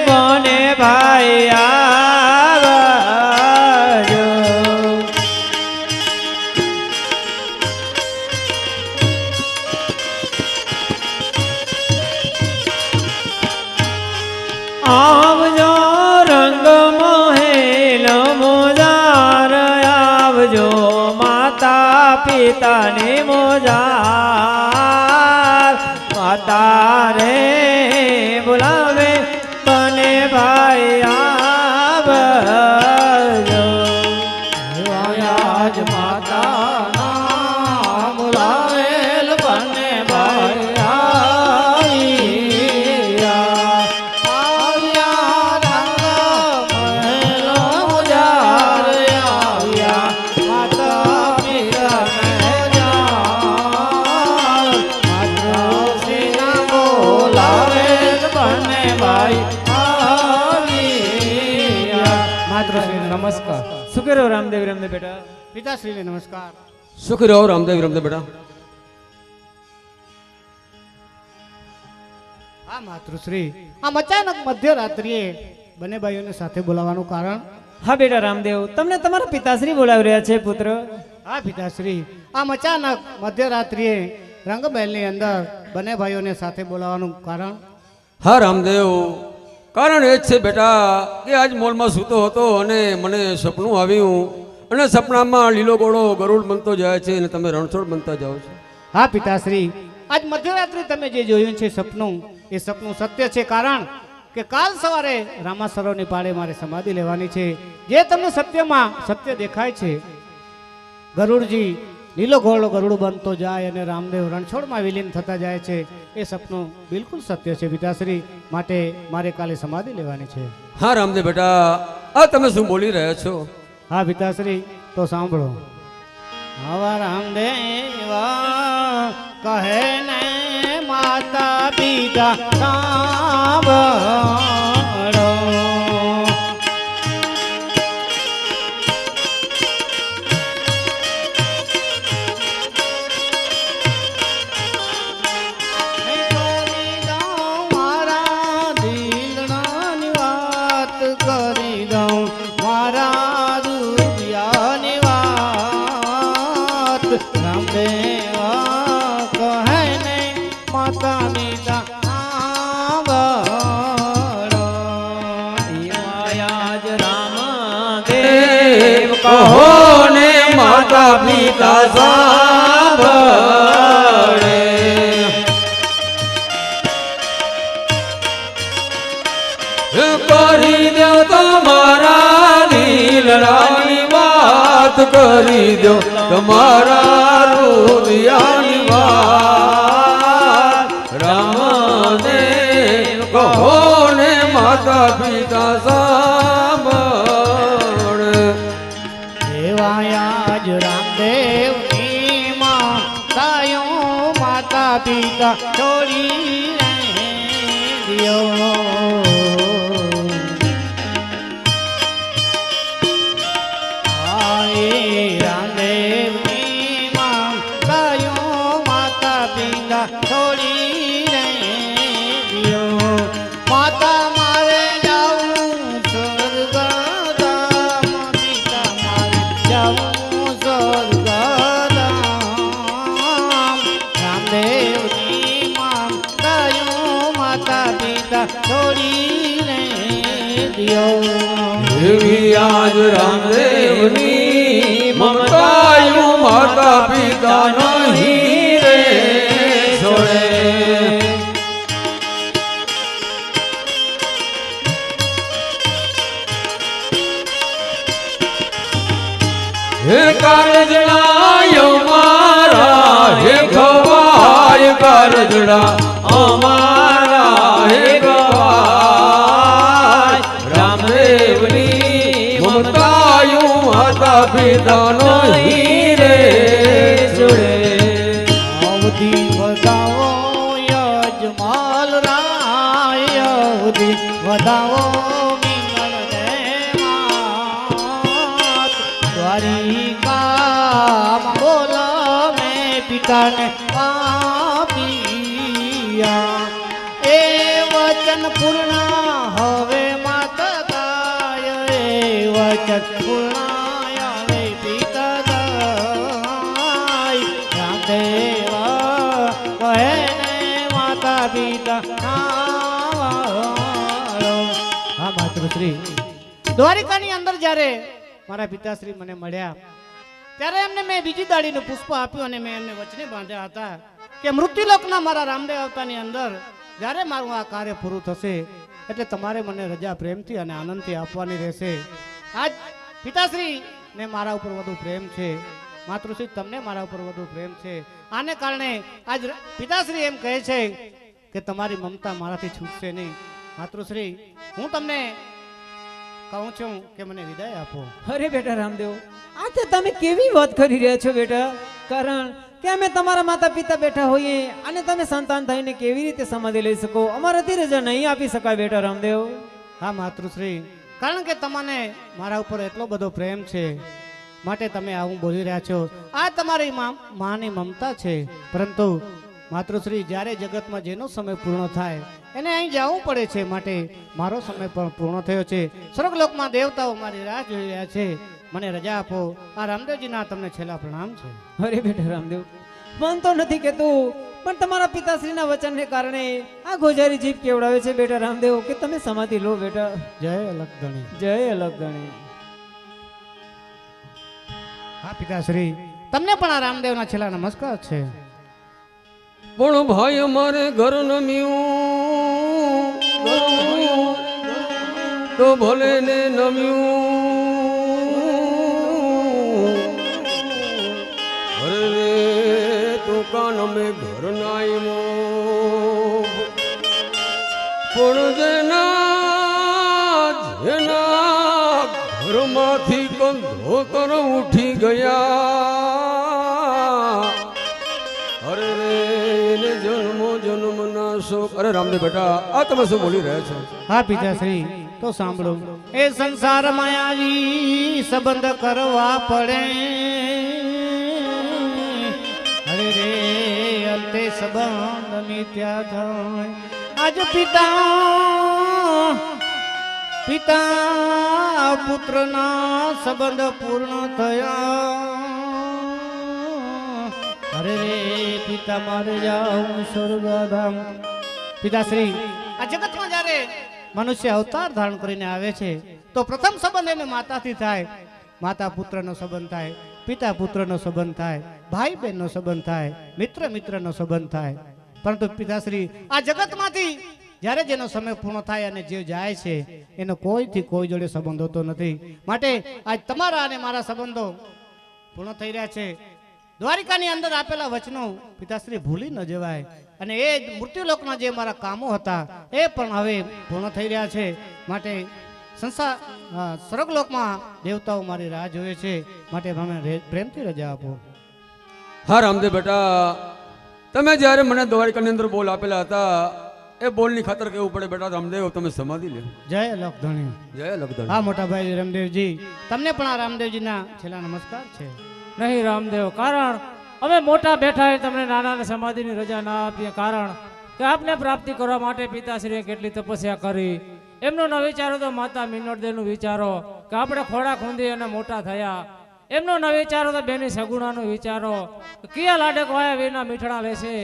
બને ભાઈ આવજો. આવજો રંગ મહેલ મોજાર, આવજો માતા પિતાને મોજાર. માતા રે બોલાવે બને ભાઈ આવજો. આજ માતા બોલાવેલ બને ભાઈ નમસ્કાર. શું કરો રામદેવ રામદેવ બેટા? પિતાશ્રીને નમસ્કાર. સુખી રહો રામદેવ વિરમદેવ બેટા. હા માતૃશ્રી, આમ અચાનક મધ્યરાત્રિએ બંને ભાઈઓને સાથે બોલાવવાનું કારણ? હા બેટા રામદેવ, તમને તમારા પિતાશ્રી બોલાવી રહ્યા છે પુત્ર. હા પિતાશ્રી, આમ અચાનક મધ્યરાત્રિએ રંગમહેલની અંદર બંને ભાઈઓને સાથે બોલાવવાનું કારણ? હા રામદેવ, કારણ એ જ છે બેટા કે આજ મોલમાં સૂતો હતો અને મને સપનું આવ્યું અને સપનામાં લીલો ઘોડો ગરુડ બનતો જાય છે અને તમે રણછોડ બનતા જાઓ છો. હા પિતાશ્રી, આજ મધ્યરાત્રિ તમે જે જોયું છે સપનું, એ સપનું સત્ય છે. કારણ કે કાલ સવારે રામાસરોની પાળે મારે સમાધિ લેવાની છે. જે તમને સત્યમાં સત્ય દેખાય છે, ગરુડજી લીલો ઘોડો ગરુડ બનતો જાય અને રામદેવ રણછોડમાં વિલીન થતા જાય છે, એ સપનું બિલકુલ સત્ય છે પિતાશ્રી. માટે મારે કાલે સમાધિ લેવાની છે. હા રામદેવ બેટા, આ તમે શું બોલી રહ્યા છો? હા પિતાશ્રી, તો સાંભળો. આવા રામદેવ કહે ને માતા પિતા સાંભળો. રામ પિતા સાંભળે કરી દો તમારા દિલડાની વાત કરી દો તમારા રુદિયાની વાત રામદેવ કહો ને માતા પિતા સાંભળે દેવાયા જ રામદેવની માતાઓ માતા પિતા છોડી દિયો રામદેવની માતાઓ માતા પિતા છોડી દિયો માતા મારે જાઉં સ્વર્ગધામ પિતા મારે જાઉં સ્વર્ગધામ રામદેવની માતાઓ માતા પિતા છોડી દિયો એવી આજ રામદેવની મમતાયું માતા પિતા નહીં રે છોડે હે કારજડાયો મારા હે ખવાય કારજડા અમારા હે ખવાય રામદેવની મમતાયું માતા પિતાનો હીરે જોડે અવધિ વધાવો યજમાલ રાય અવધિ વધાવો મિંગળ ને માત દ્વારિકા બોલ મેં પિતાને પાપિયા એ વચન પૂર્ણ હવે માતા ગાય એ વચન પૂર્ણ હવે પિતા ગાય રામદેવા કહે ને માતા પિતા હા માતૃશ્રી દ્વારિકાની અંદર જ્યારે મારા પિતાશ્રી મને મળ્યા ત્યારે એમને મેં બીજી દાડીનું પુષ્પ આપ્યું અને મેં એમને વચને બાંધ્યા હતા કે મૃત્યુલોકના મારા રામદેવ અવતારની અંદર જ્યારે મારું આ કાર્ય પૂરું થશે એટલે તમારે મને રજા પ્રેમથી અને આનંદથી આપવાની રહેશે આજ પિતાશ્રી ને મારા ઉપર વધુ પ્રેમ છે માતૃશ્રી તમને મારા ઉપર વધુ પ્રેમ છે આને કારણે આજ પિતાશ્રી એમ કહે છે કે તમારી મમતા મારાથી છૂટશે નહીં માતૃશ્રી હું તમને કહું છું કે મને વિદાય આપો અરે બેટા રામદેવ આ તો તમે કેવી વાત કરી રહ્યા છો બેટા કારણ કે અમે તમારા માતા પિતા બેઠા હોઈએ અને તમે સંતાન થઈને કેવી રીતે સમાધિ લઈ શકો અમારાથી રજા નહીં આપી શકાય બેટા રામદેવ હા માતૃશ્રી કારણ કે તમને મારા ઉપર એટલો બધો પ્રેમ છે માટે તમે આવું બોલી રહ્યા છો આ તમારી માની મમતા છે પરંતુ માતૃશ્રી જ્યારે જગતમાં જેનો સમય પૂર્ણ થાય એને અહીં જવું પડે છે માટે મારો સમય પણ પૂર્ણ થયો છે સ્વર્ગલોકમાં દેવતાઓ મારી રાહ જોઈ રહ્યા છે મને રજા આપો આ રામદેવજીના તમને છેલ્લા પ્રણામ છે અરે બેટા રામદેવ મન તો નથી કહેતું પણ તમારા પિતાશ્રીના વચનને કારણે આ ગોજારી જીભ કેવડાવે છે બેટા રામદેવ કે તમે સમાધિ લો બેટા જય અલગધણી જય અલગધણી હા પિતાશ્રી તમને પણ આ રામદેવના છેલ્લા નમસ્કાર છે પણ ભાઈ અમારે ઘર નમ્યું તો ભલે ને નમ્યું અરે રે તો કાન અમે ઘર નાયમો પણ જેના ઘરમાંથી કંધોતર ઉઠી ગયા અરે રે એને જન્મો જન્મના શોક અરે રામદેવ બેટા આ તમે શું બોલી રહ્યા છો હા પિતાશ્રી તો સાંભળો એ સંસાર માયાવી સંબંધ કરવા પડે અરે રે અંતે સંબંધ મિથ્યા થાય આજ પિતા પુત્રના સંબંધ પૂર્ણ થયા અરે રે પિતા મારે જાઉં સ્વર્ગધામ પિતાશ્રી આ જગતમાં જ્યારે મનુષ્ય અવતાર ધારણ કરીને આવે છે તો પ્રથમ સંબંધ એને માતાથી થાય માતા પુત્રનો સંબંધ થાય પિતા પુત્રનો સંબંધ થાય, ભાઈ બહેનનો સંબંધ થાય, મિત્ર મિત્રનો સંબંધ થાય. પરંતુ પિતાશ્રી આ જગતમાંથી જ્યારે જેનો સમય પૂર્ણ થાય અને જે જાય છે એનો કોઈથી કોઈ જોડે સંબંધ હોતો નથી. માટે આજ તમારા અને મારા સંબંધો પૂર્ણ થઈ રહ્યા છે. દ્વારિકાની અંદર આપેલા વચનો પિતાશ્રી ભૂલી ન જવાય. અને એ મૃત્યુલોકના જે મારા કામો હતા એ પણ હવે પૂર્ણ થઈ રહ્યા છે. માટે સંસાર સ્વર્ગલોકમાં દેવતાઓ મારી રાહ જોવે છે. માટે મને પ્રેમથી રજા આપો. હા રામદેવ બેટા, તમે જ્યારે મને દ્વારિકાની અંદર બોલ આપેલા હતા એ બોલની ખાતર કેવું પડે બેટા રામદેવ, તમે સમાધિ લ્યો. જય લખધણી. જય લખધણી. હા મોટા ભાઈ રામદેવજી, તમને પણ આ રામદેવજીના છેલ્લા નમસ્કાર છે. નહીં રામદેવ, કારણ અમે મોટા બેઠા એ તમને નાનાને સમાધિની રજા ના આપીએ. કારણ કે આપને પ્રાપ્તિ કરવા માટે પિતાશ્રીએ કેટલી તપસ્યા કરી. એમનો ન વિચારો તો માતા મિનોરદેવનું વિચારો કે આપણે ખોડા ખૂંદી અને મોટા થયા. એમનો ન વિચારો તો બેની સગુણાનું વિચારો કિયા લાડક વાયા વિના મીઠડા લેશે.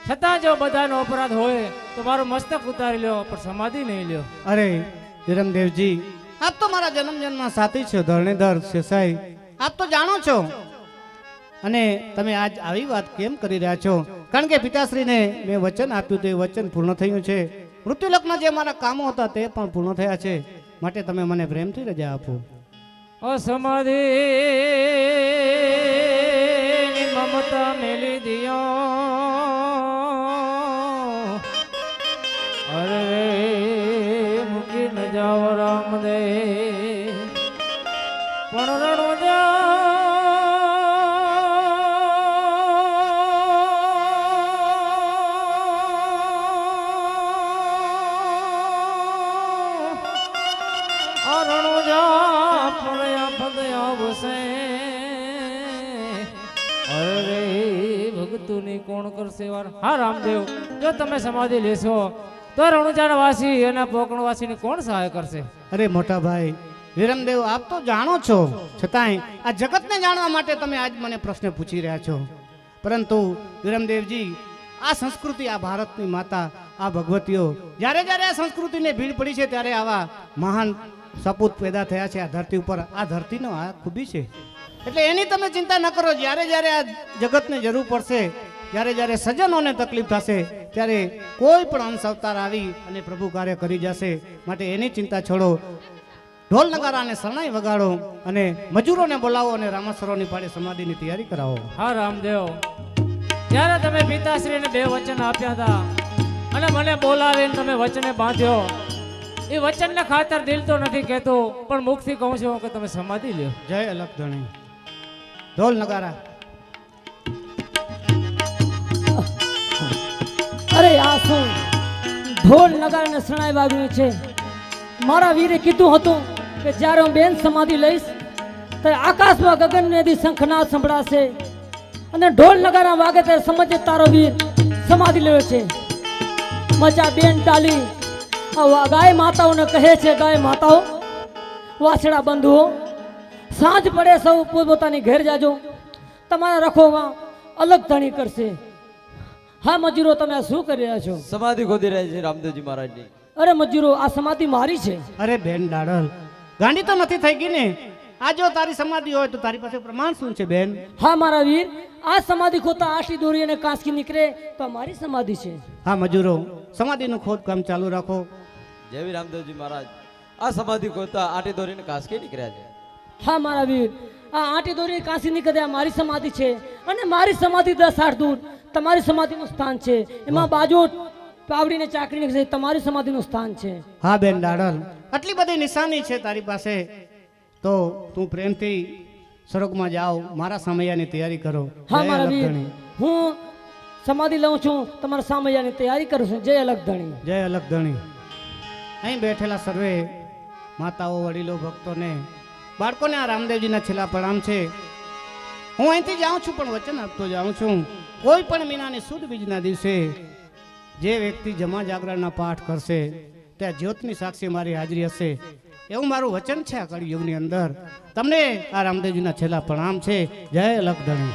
છતાં જો બધાનો અપરાધ હોય તો મારું મસ્તક ઉતારી લ્યો, પણ સમાધિ નહીં લ્યો. અરે વિરમદેવજી, આપ તો મારા જન્મ જન્મના સાથી છો, ધરણીધર શેષાઈ. આપ તો જાણો છો. અને તમે આજ આવી વાત કેમ કરી રહ્યા છો? કારણ કે પિતાશ્રીને મેં વચન આપ્યું તે વચન પૂર્ણ થયું છે. મૃત્યુલોકના જે મારા કામો હતા તે પણ પૂર્ણ થયા છે. માટે તમે મને પ્રેમથી રજા આપો. અસમાધિ મમતા મેલી દિયો, અરે મૂકી ન જાઓ રામદેવ, પણ રણુજા કોણ કરશે વાર. હા રામદેવ, જો તમે સમાધિ લેશો તો રણુજાના વાસી અને પોકણ વાસીને કોણ સહાય કરશે? અરે મોટા ભાઈ વિરમદેવ, આપ તો જાણો છો, છતાંય આ જગતને જાણવા માટે તમે આજ મને પ્રશ્ન પૂછી રહ્યા છો. પરંતુ વિરમદેવજી, આ સંસ્કૃતિ, આ ભારતની માતા, આ ભગવતીઓ, જ્યારે જ્યારે આ સંસ્કૃતિને ભીડ પડી છે ત્યારે આવા મહાન સપૂત પેદા થયા છે આ ધરતી ઉપર. આ ધરતીનો આ ખૂબી છે. એટલે એની તમે ચિંતા ન કરો. જ્યારે જ્યારે આ જગતને જરૂર પડશે, જ્યારે જ્યારે સજ્જનોને તકલીફ થશે, ત્યારે કોઈ પણ અંશ અવતાર આવી અને પ્રભુ કાર્ય કરી જશે. માટે એની ચિંતા છોડો. ઢોલ નગારા અને શરણાઈ વગાડો અને મજૂરોને બોલાવો અને રામેશ્વરોની પાડે સમાધિની તૈયારી કરાવો. હા રામદેવ, જ્યારે તમે પિતાશ્રીને 2 વચન આપ્યા હતા અને મને બોલાવીને તમે વચને બાંધ્યો, એ વચનને ખાતર દિલ તો નથી કહેતો, પણ મુખથી કહું છું કે તમે સમાધિ લ્યો. જય અલખધણી. ઢોલ નગારા. અરે આ શું ઢોલ નગારા ને શરણાઈ વાગ્યું છે? મારા વીરે કીધું હતું કે જ્યારે હું બેન સમાધિ લઈશ ત્યારે આકાશમાં ગગનમેદી શંખનાદ સંભળાશે અને ઢોલ નગારા વાગે ત્યારે સમજે તારો વીર સમાધિ લેવો છે. મજા બેન ડાલી ગાય માતાઓને કહે છે, ગાય માતાઓ, વાછડા બંધુઓ, સાંજ પડે સૌ પોતપોતાની ઘેર જાજો, તમારા રખોમાં અલગ ધણી કરશે. હા મજૂરો, તમે આ શું કરી રહ્યા છો? સમાધિ ખોદી રહ્યા છે રામદેવજી મહારાજની. અરે મજૂરો, આ સમાધિ મારી છે. અરે બેન ડાડલ, ગાંડી તો નથી થઈ ગઈ ને? આ જો તારી સમાધિ હોય તો તારી પાસે પ્રમાણ શું છે બેન? હા મારા વીર, આ સમાધિ ખોતા આશી દોરી અને કાંસકી નીકળે તો મારી સમાધિ છે. હા મજૂરો, સમાધિનું ખોદકામ ચાલુ રાખો. જેવી રામદેવજી મહારાજ, આ સમાધિ ખોદતા આટી દોરીને કાસકી નીકળ્યા છે. હા મારા વીર, આ આટી દોરી કાંસી નીકળે આ મારી સમાધિ છે. અને મારી સમાધિ 10 હાથ દૂર તમારી સમાધિનું સ્થાન છે. એમાં બાજુ પાવડીને ચાકરી નીકળે તમારી સમાધિનું સ્થાન છે. હા બેન ડાડલ, આટલી બધી નિશાની છે તારી પાસે તો તું પ્રેમથી સ્વર્ગમાં જાઓ, મારા સામૈયાની તૈયારી કરો. હા મારા વીર, હું સમાધિ લઉં છું, તમારા સામૈયાની તૈયારી કરું છું. જય અલખધણી. જય અલખધણી. અહીં બેઠેલા સર્વે માતાઓ, વડીલો, ભક્તોને, બાળકોને આ રામદેવજીના છેલ્લા પ્રણામ છે. હું અહીંથી જાઉં છું પણ વચન આપતો જાઉં છું, કોઈ પણ મહિનાની સુદ બીજના દિવસે જે વ્યક્તિ જમા જાગરણના પાઠ કરશે ત્યાં જ્યોતની સાક્ષી મારી હાજરી હશે, એવું મારું વચન છે. આ કળિયુગની અંદર તમને આ રામદેવજીના છેલ્લા પ્રણામ છે. જય અલખધણી.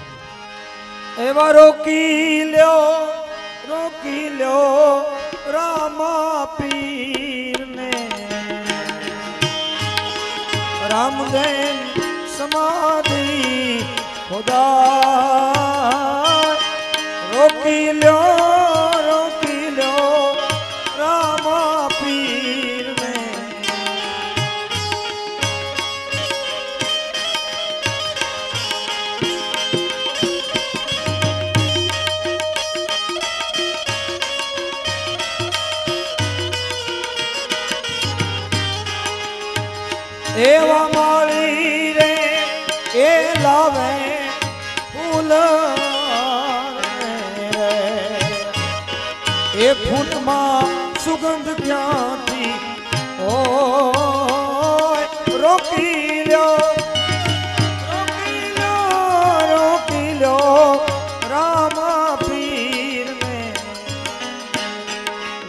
એવા રોકી લ્યો રામા પીરને, રામદેવ સમાધિ ખુદા રોકી લ્યો રામા પીર ને એવા માળી રે એ લાવે ફૂલ એ ફૂલમાં સુગંધ ક્યાંથી ઓ રોકી લ્યો રામા પીર ને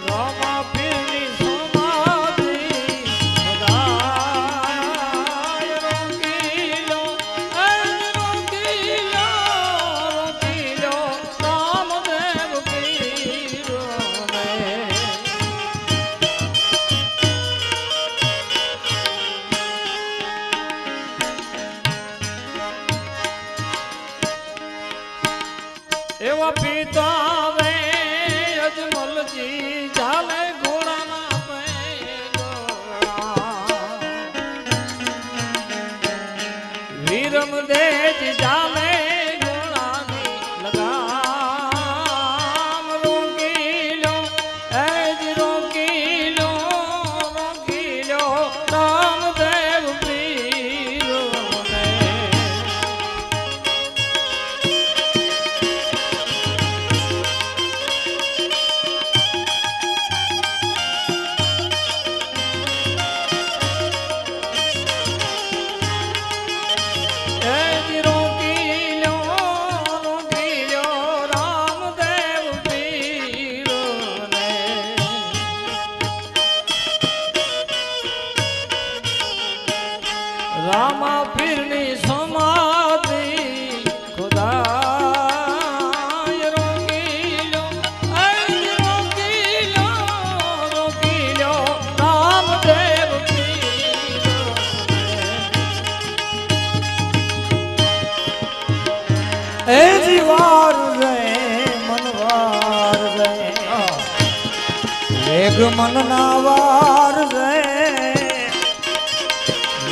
રામા પીરની સમાધિ એવા પિતા વે અજમલજી ચાલે ઘોડાના પૈગોળા વીરમ દેજ ચાલે ઘોડાની લગામ રોકી લો એજ રોકી લો રામદેવ પીરો ને રામા પીરની સમાધિ ખુદા રોકી લો રામદેવ એ જીવાર રે મનવાર રે વેગ મનના વાર રે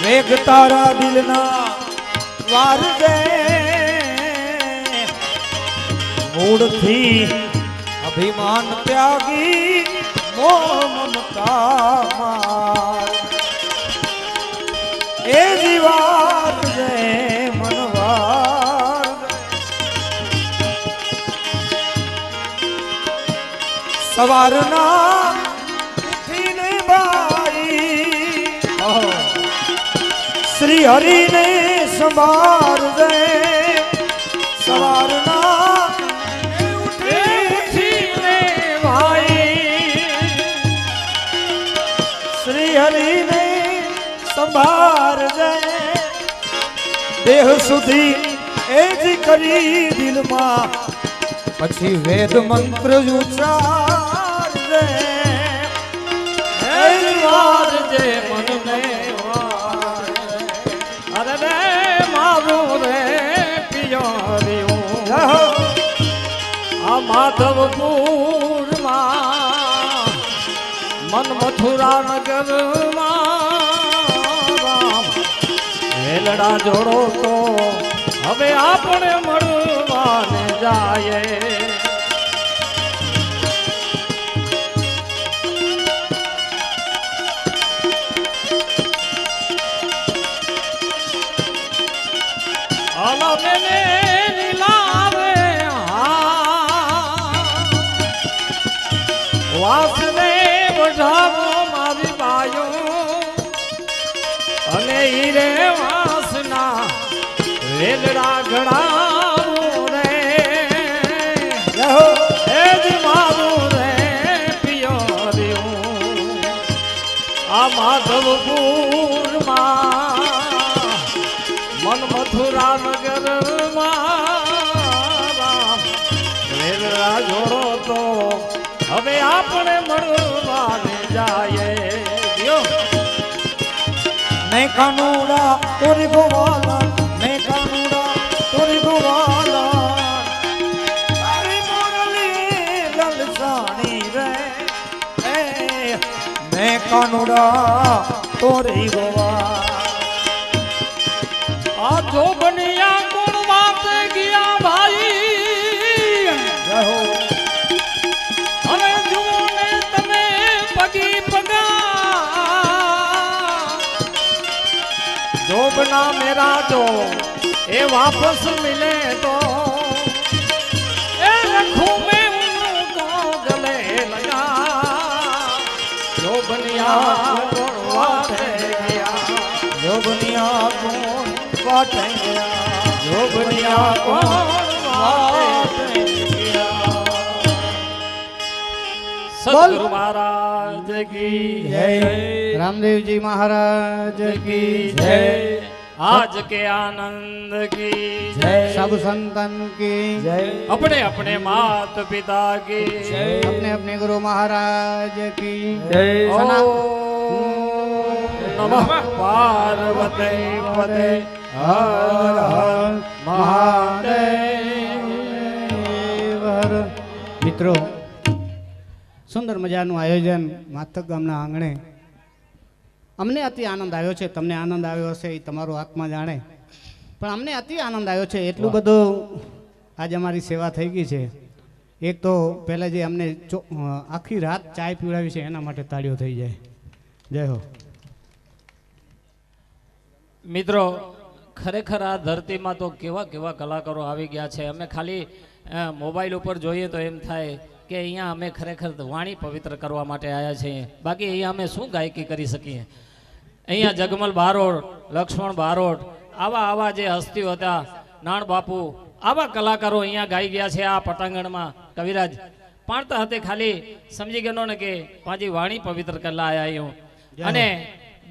વેગ તારા દિલના વાર રે મૂળથી અભિમાન ત્યાગી મોહ મમતા માર એ જીવાર રે મનવાર સવારના ઉઠીને બાઈ શ્રી હરિને સંભાળ દે સવારના ઉઠીને ભાઈ શ્રી હરિને સંભાળ દે દેહ સુધી એ જ કરી દિલમાં પછી વેદ મંત્ર ઉચ્ચાર દે વાર જે મનને અરે રે મારું રે પિયરિયું આ માધવપુરમાં મન મથુરા નગરમાં વેલડા જોડો તો હવે આપણે મળવાને જાય વાસુદેવ ઢાબો મારી બાયો અને હીરે વાસના વેલડા ઘડાવું રે એ જ મારું રે પિયરિયું આ માધવપુરમાં મન મથુરા નગરમાં વેલડા જોડો તો હવે આપણે મળવાને જાય मैं कानूड़ा तोरी गोवाला मैं कानूड़ा तोरी કાનુડા તોરી ગોવા આ જો બનિયા કોણ વાત ગયા ભાઈ જય હો હવે જુઓ ને તમે પગી પગા जो बना मेरा जो ए वापस मिले तो ए रखूं मैं उनको गले लगा जो बनिया कौन वाटे गया जो बनिया कौन वाटे गया जो बनिया कौन वाटे गया सतगुरु महाराज की जय रामदेवजी महाराज की जय आज के आनंद की जय सब संतन की जय अपने अपने मात पिता की जय अपने अपने गुरु महाराज की जय सना नमः पार्वती पते हर हर મહાદેવ હર. મિત્રો સુંદર મજાનું આયોજન માથક ગામના આંગણે અમને અતિ આનંદ આવ્યો છે. તમને આનંદ આવ્યો હશે એ તમારો આત્મા જાણે, પણ અમને અતિ આનંદ આવ્યો છે. એટલું બધું આજે અમારી સેવા થઈ ગઈ છે. એક તો પહેલાં જે અમને આખી રાત ચાય પીવડાવી છે એના માટે તાળીઓ થઈ જાય. જય હો. મિત્રો ખરેખર આ ધરતીમાં તો કેવા કેવા કલાકારો આવી ગયા છે. અમે ખાલી મોબાઈલ ઉપર જોઈએ તો એમ થાય કે અહીંયા અમે ખરેખર વાણી પવિત્ર કરવા માટે આવ્યા છીએ, બાકી અહીંયા અમે શું ગાયકી કરી શકીએ. અહીંયા જગમલ બારોટ, લક્ષ્મણ બારોટ, આવા જે હસ્તીઓ હતા, નાણ બાપુ, આવા કલાકારો અહીંયા ગાઈ ગયા છે. આ પટાંગણમાં કવિરાજ પાણતા હતી, ખાલી સમજી ગયો ને કે પાછી વાણી પવિત્ર કરલા આવ્યા અહીંયા. અને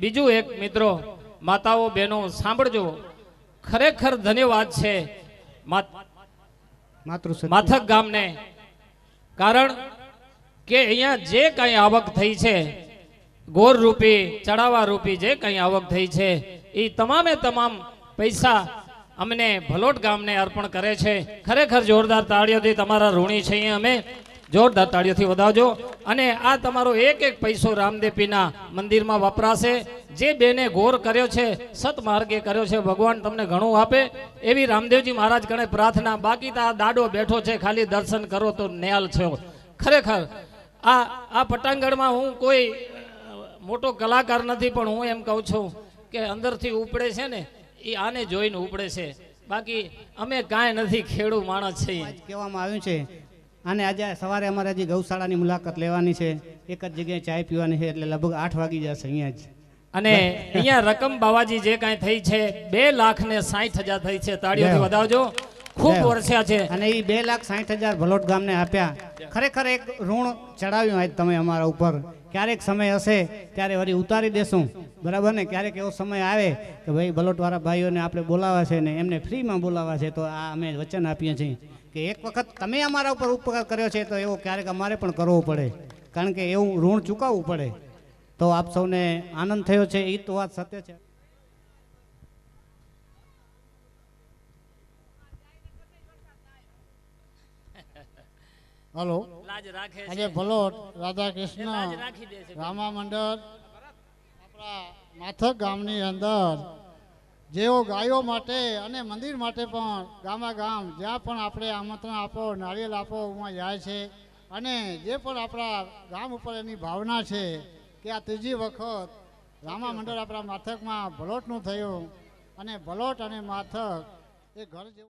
બીજું એક મિત્રો, માતાઓ બહેનો સાંભળજો, ખરેખર ધન્યવાદ છે માથક ગામને, કારણ કે અહીંયા જે કંઈ આવક થઈ છે, ગોર રૂપી ચડાવા રૂપી જે કંઈ આવક થઈ છે, એ તમામે તમામ પૈસા અમને ભલોટ ગામને અર્પણ કરે છે. ખરેખર જોરદાર તાળીઓથી તમારા ઋણી છીએ અમે, જોરદાર તાળીઓથી વધાવજો. અને આ તમારો એક એક પૈસો રામદેવપીના મંદિરમાં વપરાશે. જે બેને ગોર કર્યો છે, સતમાર્ગે કર્યો છે, ભગવાન તમને ઘણું આપે એવી રામદેવજી મહારાજ કણે પ્રાર્થના. બાકી તો આ દાડો બેઠો છે, ખાલી દર્શન કરો તો ન્યાલ છો. ખરેખર આ પટાંગણમાં હું કોઈ મોટો કલાકાર નથી, પણ હું એમ કહું છું કે અંદરથી ઉપડે છે ને એ આને જોઈને ઉપડે છે, બાકી અમે કાંઈ નથી, ખેડૂ માણસ છીએ. કહેવામાં આવ્યું છે અને આજે સવારે અમારે હજી ગૌશાળાની મુલાકાત લેવાની છે, એક જ જગ્યાએ ચાય પીવાની છે, એટલે લગભગ 8 વાગી જશે અહીંયા જ. અને અહીંયા રકમ બાવાજી જે કાંઈ થઈ છે 2,60,000 થઈ છે. તાળીઓથી વધાવજો. ખૂબ વર્ષ્યા છે. અને એ 2,60,000 ભલોટ ગામને આપ્યા. ખરેખર એક ઋણ ચડાવ્યું આજ તમે અમારા ઉપર. ક્યારેક સમય હશે ત્યારે વળી ઉતારી દેશું, બરાબર ને? ક્યારેક એવો સમય આવે કે ભાઈ ભલોટવાળા ભાઈઓને આપણે બોલાવવા છે ને એમને ફ્રીમાં બોલાવવા છે, તો આ અમે વચન આપીએ છીએ કે એક વખત તમે અમારા ઉપર ઉપકાર કર્યો છે તો એવો ક્યારેક અમારે પણ કરવો પડે, કારણ કે એવું ઋણ ચૂકવવું પડે. તો આપ સૌને આનંદ થયો છે એ તો વાત સત્ય છે. હલો, આજે ભલોટ રાધા કૃષ્ણ રામા મંડળ આપણા માથક ગામની અંદર જેઓ ગાયો માટે અને મંદિર માટે પણ ગામા ગામ જ્યાં પણ આપણે આમંત્રણ આપો, નારિયેલ આપો, એમાં જાય છે. અને જે પણ આપણા ગામ ઉપર એની ભાવના છે કે આ ત્રીજી વખત રામા મંડળ આપણા માથકમાં ભલોટનું થયું, અને ભલોટ અને માથક એ ઘર જેવું